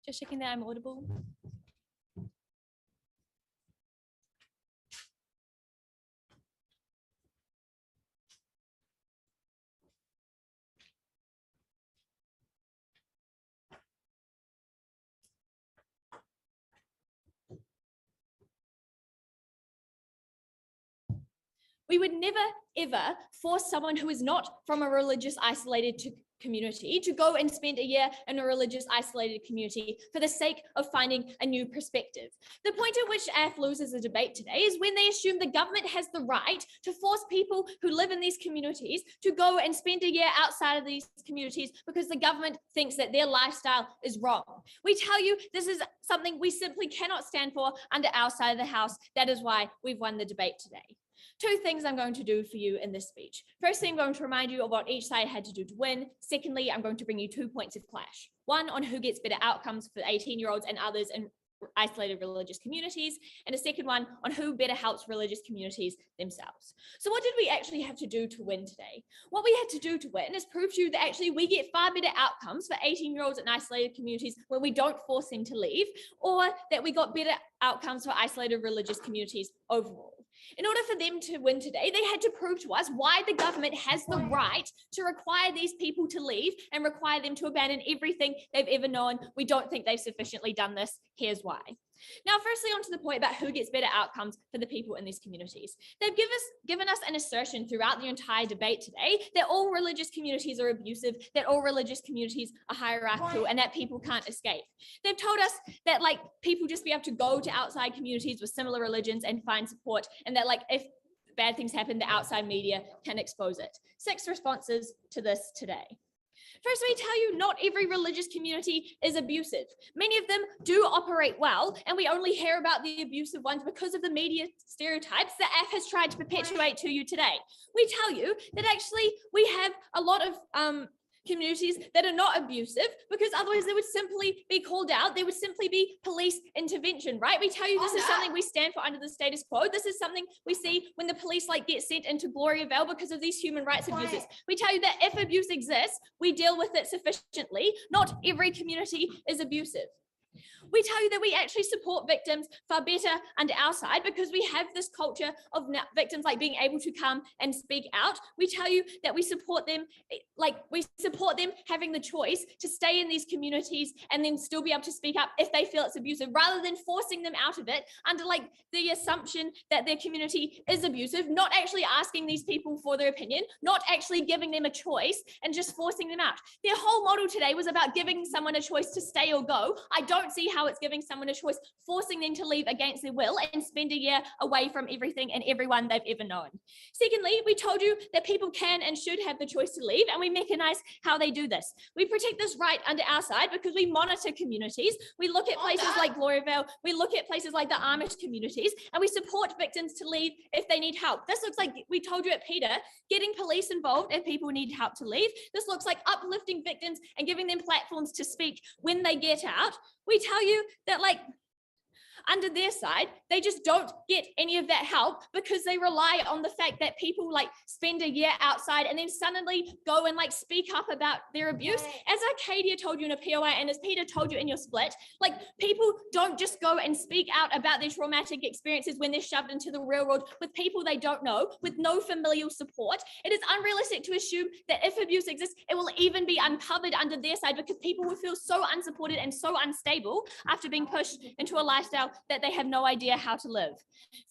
Just checking that I'm audible. We would never, ever force someone who is not from a religious isolated community to go and spend a year in a religious isolated community for the sake of finding a new perspective. The point at which AF loses the debate today is when they assume the government has the right to force people who live in these communities to go and spend a year outside of these communities because the government thinks that their lifestyle is wrong. We tell you this is something we simply cannot stand for under our side of the house. That is why we've won the debate today. 2 things I'm going to do for you in this speech. Firstly, I'm going to remind you of what each side had to do to win. Secondly, I'm going to bring you 2 points of clash. One on who gets better outcomes for 18-year-olds and others, and isolated religious communities, and a second one on who better helps religious communities themselves. So what did we actually have to do to win today? What we had to do to win is prove to you that actually we get far better outcomes for 18-year-olds in isolated communities when we don't force them to leave, or that we got better outcomes for isolated religious communities overall. In order for them to win today, they had to prove to us why the government has the right to require these people to leave and require them to abandon everything they've ever known. We don't think they've sufficiently done this. Here's why. Now, firstly, on to the point about who gets better outcomes for the people in these communities. They've given us an assertion throughout the entire debate today that all religious communities are abusive, that all religious communities are hierarchical, and that people can't escape. They've told us that like people just be able to go to outside communities with similar religions and find support, and that like if bad things happen, the outside media can expose it. 6 responses to this today. First, we tell you not every religious community is abusive. Many of them do operate well, and we only hear about the abusive ones because of the media stereotypes that F has tried to perpetuate to you today. We tell you that actually we have a lot of communities that are not abusive, because otherwise they would simply be called out. There would simply be police intervention, right? We tell you this is something we stand for under the status quo. This is something we see when the police like get sent into Gloriavale because of these human rights abuses. We tell you that if abuse exists, we deal with it sufficiently. Not every community is abusive. We tell you that we actually support victims far better under our side because we have this culture of victims like being able to come and speak out. We tell you that we support them, having the choice to stay in these communities and then still be able to speak up if they feel it's abusive, rather than forcing them out of it under like the assumption that their community is abusive, not actually asking these people for their opinion, not actually giving them a choice and just forcing them out. Their whole model today was about giving someone a choice to stay or go. I don't see how it's giving someone a choice, forcing them to leave against their will and spend a year away from everything and everyone they've ever known. Secondly, we told you that people can and should have the choice to leave, and we mechanize how they do this. We protect this right under our side because we monitor communities. We look at places like Gloriavale, we look at places like the Amish communities, and we support victims to leave if they need help. This looks like we told you at Peter, getting police involved if people need help to leave. This looks like uplifting victims and giving them platforms to speak when they get out. We tell you that like under their side, they just don't get any of that help because they rely on the fact that people like spend a year outside and then suddenly go and like speak up about their abuse. As Arcadia told you in a POA and as Peter told you in your split, like people don't just go and speak out about their traumatic experiences when they're shoved into the real world with people they don't know, with no familial support. It is unrealistic to assume that if abuse exists, it will even be uncovered under their side because people will feel so unsupported and so unstable after being pushed into a lifestyle that they have no idea how to live.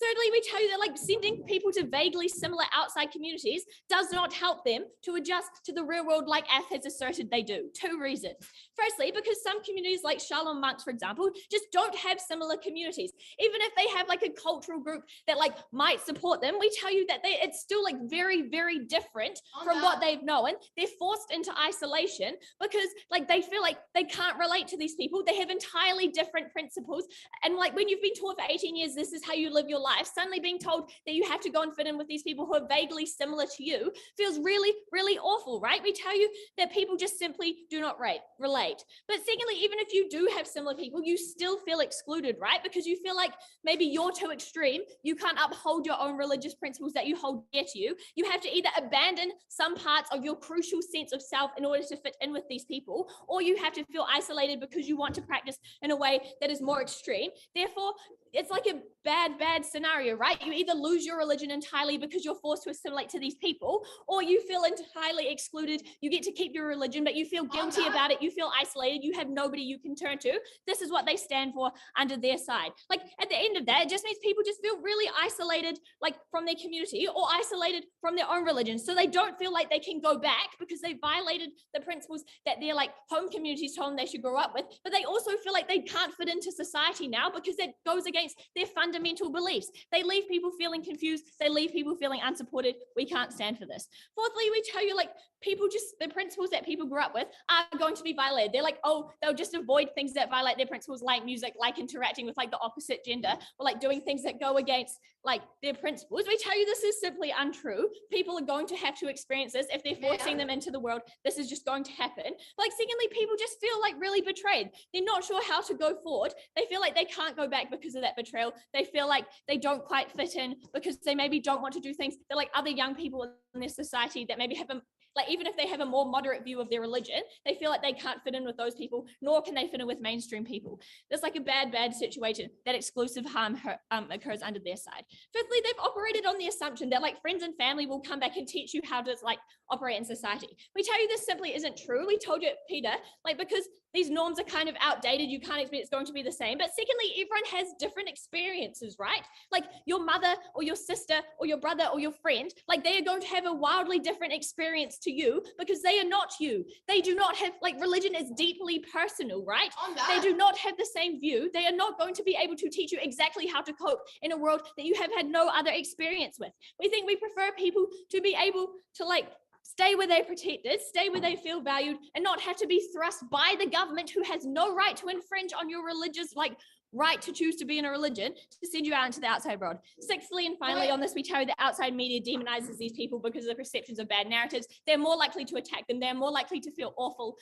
Thirdly, we tell you that like sending people to vaguely similar outside communities does not help them to adjust to the real world like Ath has asserted they do. 2 reasons. Firstly, because some communities like Shalom Monks, for example, just don't have similar communities. Even if they have like a cultural group that like might support them, we tell you that it's still like very, very different from what they've known. They're forced into isolation because like they feel like they can't relate to these people. They have entirely different principles. And like when you've been taught for 18 years, this is how you live your life, suddenly being told that you have to go and fit in with these people who are vaguely similar to you feels really, really awful, right? We tell you that people just simply do not relate. But secondly, even if you do have similar people, you still feel excluded, right? Because you feel like maybe you're too extreme. You can't uphold your own religious principles that you hold dear to you. You have to either abandon some parts of your crucial sense of self in order to fit in with these people, or you have to feel isolated because you want to practice in a way that is more extreme. Therefore, it's like a bad scenario, right? You either lose your religion entirely because you're forced to assimilate to these people, or you feel entirely excluded. You get to keep your religion, but you feel guilty about it. You feel isolated. You have nobody you can turn to. This is what they stand for under their side. Like at the end of that, it just means people just feel really isolated, like from their community or isolated from their own religion. So they don't feel like they can go back because they violated the principles that their like home communities told them they should grow up with. But they also feel like they can't fit into society now because because it goes against their fundamental beliefs. They leave people feeling confused. They leave people feeling unsupported. We can't stand for this. Fourthly, we tell you like people just, the principles that people grew up with are going to be violated. They're like, oh, they'll just avoid things that violate their principles, like music, like interacting with like the opposite gender, or like doing things that go against like their principles. We tell you this is simply untrue. People are going to have to experience this. If they're forcing them into the world, this is just going to happen. Like, secondly, people just feel like really betrayed. They're not sure how to go forward. They feel like they can't go back because of that betrayal. They feel like they don't quite fit in because they maybe don't want to do things. They're like other young people in their society that maybe have a, like, even if they have a more moderate view of their religion, they feel like they can't fit in with those people, nor can they fit in with mainstream people. There's like a bad situation that exclusive harm occurs under their side. Fifthly, they've operated on the assumption that like friends and family will come back and teach you how to like operate in society. We tell you this simply isn't true. We told you at Peter, like, because these norms are kind of outdated, you can't expect it's going to be the same. But secondly, everyone has different experiences, right? Like your mother or your sister or your brother or your friend, like they are going to have a wildly different experience to you because they are not you. They do not have, like, religion is deeply personal, right? They do not have the same view. They are not going to be able to teach you exactly how to cope in a world that you have had no other experience with. We think we prefer people to be able to like stay where they're protected, stay where they feel valued, and not have to be thrust by the government who has no right to infringe on your religious, like, right to choose to be in a religion, to send you out into the outside world. Sixthly, and finally on this, we tell you that outside media demonizes these people because of the perceptions of bad narratives. They're more likely to attack them. They're more likely to feel awful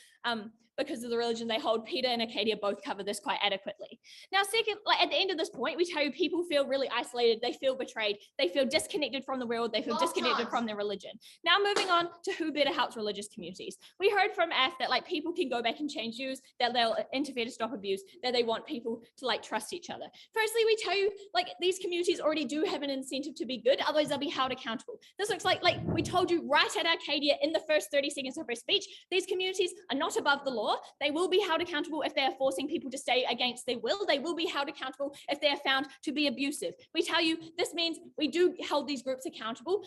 because of the religion they hold. Peter and Acadia both cover this quite adequately. Now, second, like at the end of this point, we tell you people feel really isolated. They feel betrayed. They feel disconnected from the world. They feel disconnected from their religion. Now, moving on to who better helps religious communities. We heard from AF that like people can go back and change views, that they'll interfere to stop abuse, that they want people to like trust each other. Firstly, we tell you like these communities already do have an incentive to be good, otherwise they'll be held accountable. This looks like we told you right at Arcadia in the first 30 seconds of her speech, these communities are not above the law. They will be held accountable if they are forcing people to stay against their will. They will be held accountable if they are found to be abusive. We tell you this means we do hold these groups accountable.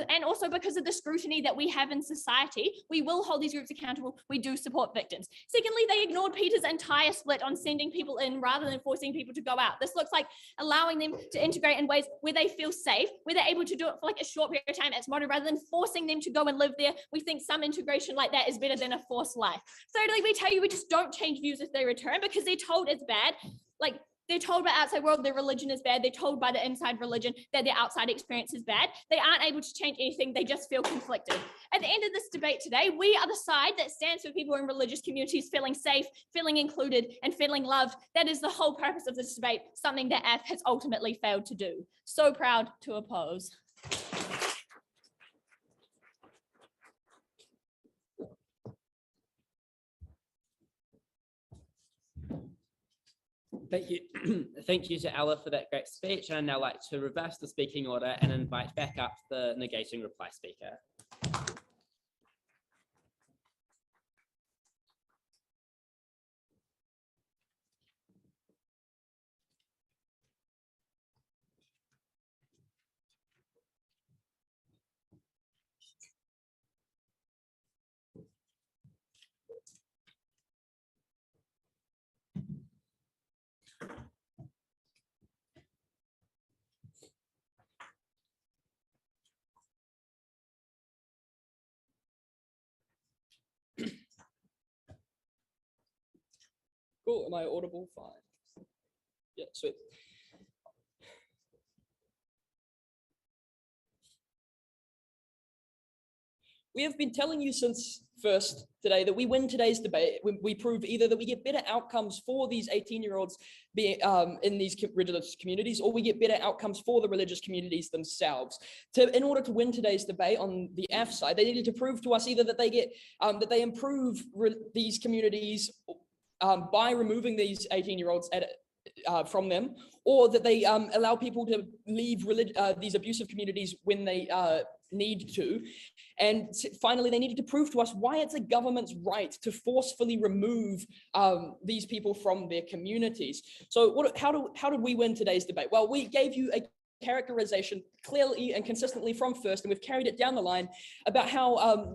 And also because of the scrutiny that we have in society, we will hold these groups accountable. We do support victims. Secondly, they ignored Peter's entire split on sending people in rather than forcing people to go out. This looks like allowing them to integrate in ways where they feel safe, where they're able to do it for like a short period of time as modern, rather than forcing them to go and live there. We think some integration like that is better than a forced life. Thirdly, we tell you we just don't change views if they return because they're told it's bad. Like they're told by outside world their religion is bad. They're told by the inside religion that their outside experience is bad. They aren't able to change anything. They just feel conflicted. At the end of this debate today, we are the side that stands for people in religious communities feeling safe, feeling included, and feeling loved. That is the whole purpose of this debate, something that AF has ultimately failed to do. So proud to oppose. Thank you. Thank you to Ella for that great speech. And I'd now like to reverse the speaking order and invite back up the negating reply speaker. Cool, am I audible? Fine. Yeah, sweet. We have been telling you since first today that we win today's debate when we prove either that we get better outcomes for these 18-year-olds being in these religious communities, or we get better outcomes for the religious communities themselves. In order to win today's debate on the AF side, they needed to prove to us either that they get that they improve these communities by removing these 18-year-olds from them, or that they allow people to leave these abusive communities when they need to. And finally, they needed to prove to us why it's a government's right to forcefully remove these people from their communities. So how did we win today's debate? Well, we gave you a characterization clearly and consistently from first, and we've carried it down the line about how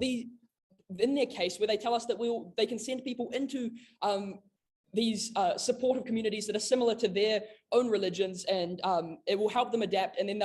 in their case, where they tell us that they can send people into these supportive communities that are similar to their own religions, and it will help them adapt, and then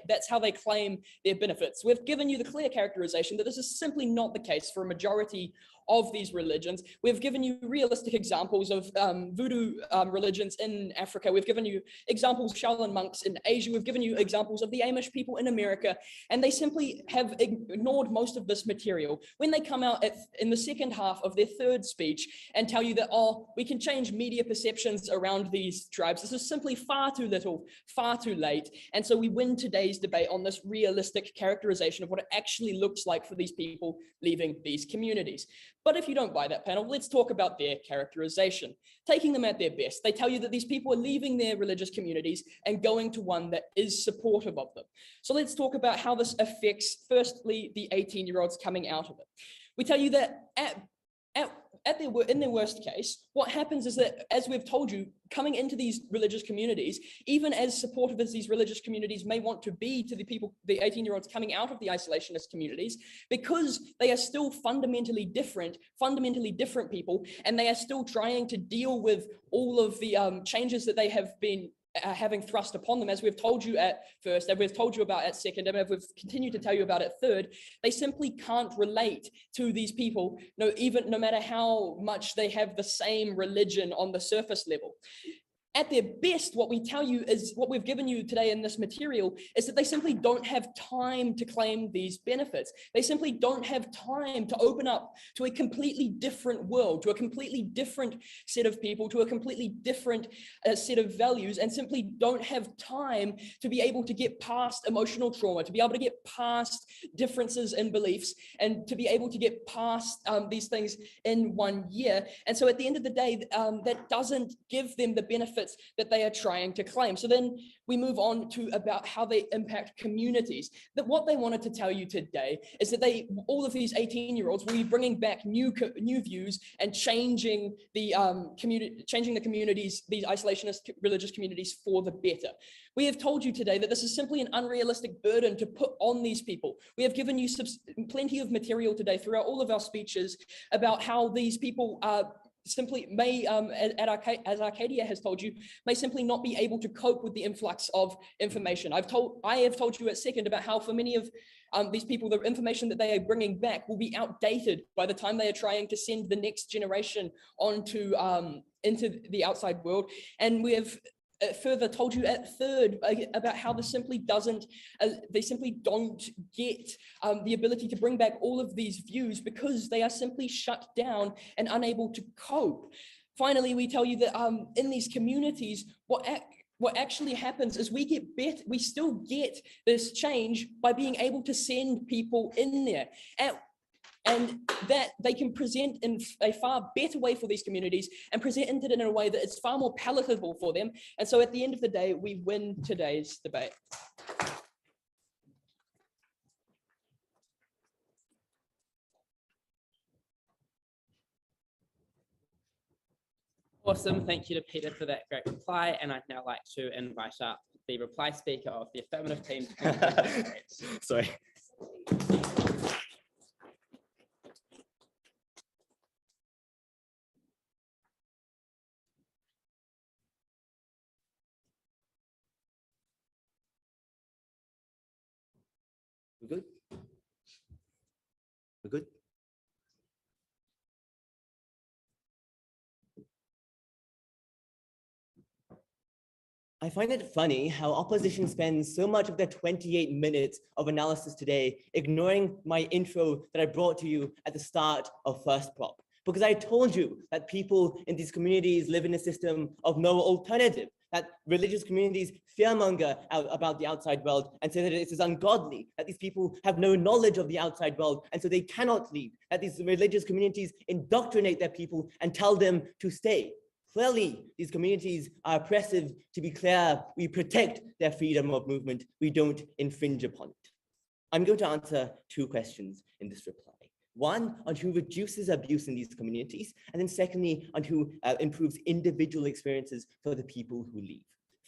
that's how they claim their benefits. We've given you the clear characterization that this is simply not the case for a majority of these religions. We've given you realistic examples of voodoo religions in Africa. We've given you examples of Shaolin monks in Asia. We've given you examples of the Amish people in America, and they simply have ignored most of this material. When they come out in the second half of their third speech and tell you that, oh, we can change media perceptions around these tribes, this is simply far too little, far too late. And so we win today's debate on this realistic characterization of what it actually looks like for these people leaving these communities. But if you don't buy that panel, let's talk about their characterization. Taking them at their best, they tell you that these people are leaving their religious communities and going to one that is supportive of them. So let's talk about how this affects, firstly, the 18-year-olds coming out of it. We tell you that in their worst case, what happens is that, as we've told you, coming into these religious communities, even as supportive as these religious communities may want to be to the people, the 18-year-olds coming out of the isolationist communities, because they are still fundamentally different people, and they are still trying to deal with all of the changes that they have been having thrust upon them, as we've told you at first, and we've told you about at second, and we've continued to tell you about at third. They simply can't relate to these people, no matter how much they have the same religion on the surface level. At their best, what we tell you is, what we've given you today in this material, is that they simply don't have time to claim these benefits. They simply don't have time to open up to a completely different world, to a completely different set of people, to a completely different set of values, and simply don't have time to be able to get past emotional trauma, to be able to get past differences in beliefs, and to be able to get past these things in 1 year. And so at the end of the day, that doesn't give them the benefits that they are trying to claim. So then we move on to about how they impact communities. That what they wanted to tell you today is that all of these 18-year-olds will be bringing back new views and changing the communities, these isolationist religious communities, for the better. We have told you today that this is simply an unrealistic burden to put on these people. We have given you plenty of material today throughout all of our speeches about how these people simply may, as Arcadia has told you, may simply not be able to cope with the influx of information. I have told you at second about how for many of these people, the information that they are bringing back will be outdated by the time they are trying to send the next generation onto into the outside world. And we have further told you at third about how they simply don't get the ability to bring back all of these views because they are simply shut down and unable to cope. Finally, we tell you that in these communities, what actually happens is we still get this change by being able to send people in there. And that they can present in a far better way for these communities and present it in a way that it's far more palatable for them. And so at the end of the day, we win today's debate. Awesome. Thank you to Peter for that great reply. And I'd now like to invite up the reply speaker of the affirmative team. Sorry. We're good? We're good? I find it funny how opposition spends so much of their 28 minutes of analysis today ignoring my intro that I brought to you at the start of first prop. Because I told you that people in these communities live in a system of no alternative, that religious communities fearmonger about the outside world and say that it is ungodly, that these people have no knowledge of the outside world and so they cannot leave, that these religious communities indoctrinate their people and tell them to stay. Clearly, these communities are oppressive. To be clear, we protect their freedom of movement. We don't infringe upon it. I'm going to answer two questions in this reply. One, on who reduces abuse in these communities, and then secondly, on who improves individual experiences for the people who leave.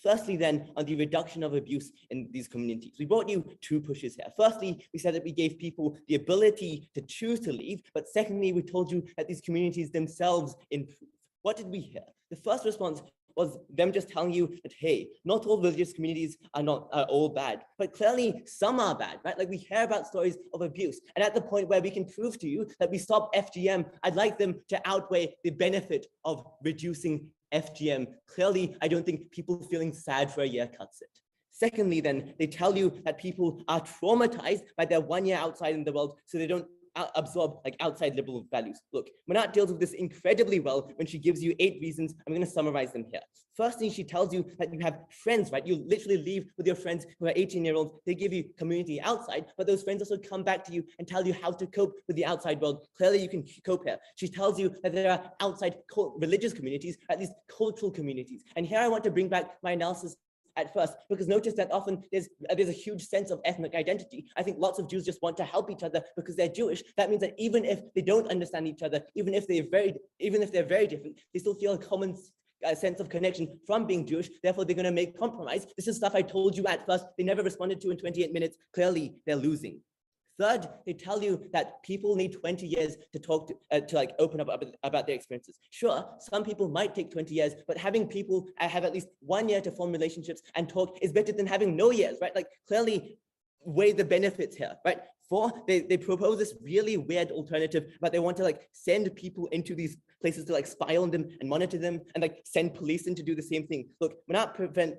Firstly, then, on the reduction of abuse in these communities. We brought you two pushes here. Firstly, we said that we gave people the ability to choose to leave, but secondly, we told you that these communities themselves improve. What did we hear? The first response was them just telling you that, hey, not all religious communities are all bad, but clearly some are bad, right? Like we hear about stories of abuse. And at the point where we can prove to you that we stop FGM, I'd like them to outweigh the benefit of reducing FGM. Clearly, I don't think people feeling sad for a year cuts it. Secondly, then, they tell you that people are traumatized by their 1 year outside in the world, so they don't absorb like outside liberal values. Look, Mennonite deals with this incredibly well when she gives you 8 reasons. I'm going to summarize them here. Firstly, she tells you that you have friends, right? You literally leave with your friends who are 18-year-olds. They give you community outside, but those friends also come back to you and tell you how to cope with the outside world. Clearly, you can cope here. She tells you that there are outside religious communities, at least cultural communities. And here I want to bring back my analysis at first, because notice that often there's a huge sense of ethnic identity. I think lots of Jews just want to help each other because they're Jewish. That means that even if they don't understand each other, even if they're very different, they still feel a common sense of connection from being Jewish. Therefore, they're going to make compromise. This is stuff I told you at first. They never responded to in 28 minutes. Clearly, they're losing. Third, they tell you that people need 20 years to talk to like open up about their experiences. Sure, some people might take 20 years, but having people have at least 1 year to form relationships and talk is better than having no years, right? Like clearly weigh the benefits here, right? 4, they propose this really weird alternative, but they want to like send people into these places to like spy on them and monitor them and like send police in to do the same thing. Look, Mennonite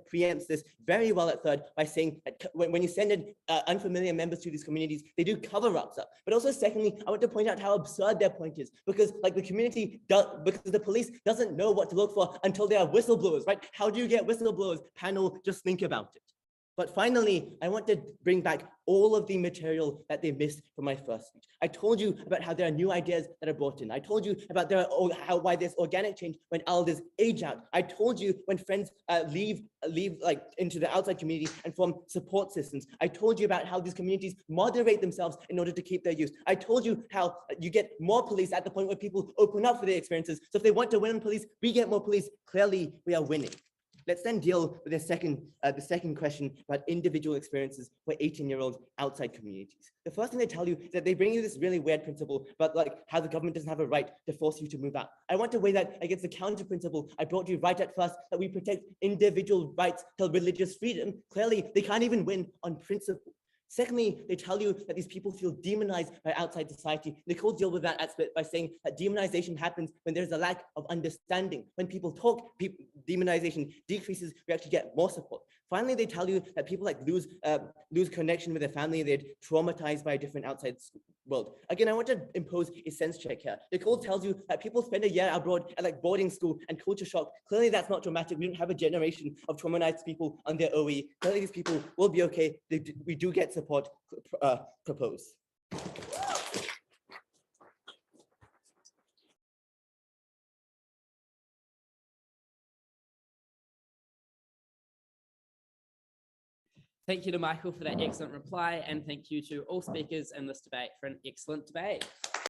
preempts this very well at third by saying that when you send in unfamiliar members to these communities, they do cover-ups up. But also secondly, I want to point out how absurd their point is, because like the community, because the police doesn't know what to look for until they are whistleblowers, right? How do you get whistleblowers? Panel, just think about it. But finally, I want to bring back all of the material that they missed from my first speech. I told you about how there are new ideas that are brought in. I told you about why there's organic change when elders age out. I told you when friends leave like into the outside community and form support systems. I told you about how these communities moderate themselves in order to keep their youth. I told you how you get more police at the point where people open up for their experiences. So if they want to win on police, we get more police. Clearly, we are winning. Let's then deal with the second question about individual experiences for 18-year-olds outside communities. The first thing they tell you is that they bring you this really weird principle about like how the government doesn't have a right to force you to move out. I want to weigh that against the counter principle I brought you right at first, that we protect individual rights to religious freedom. Clearly, they can't even win on principle. Secondly, they tell you that these people feel demonized by outside society. Nicole deal with that aspect by saying that demonization happens when there's a lack of understanding. When people talk, demonization decreases, we actually get more support. Finally, they tell you that people like lose connection with their family, they're traumatized by a different outside world. Again, I want to impose a sense check here. Nicole tells you that people spend a year abroad at like boarding school and culture shock. Clearly, that's not traumatic. We don't have a generation of traumatized people on their OE. Clearly, these people will be okay. We do get support proposed. Thank you to Michael for that excellent reply, and thank you to all speakers in this debate for an excellent debate.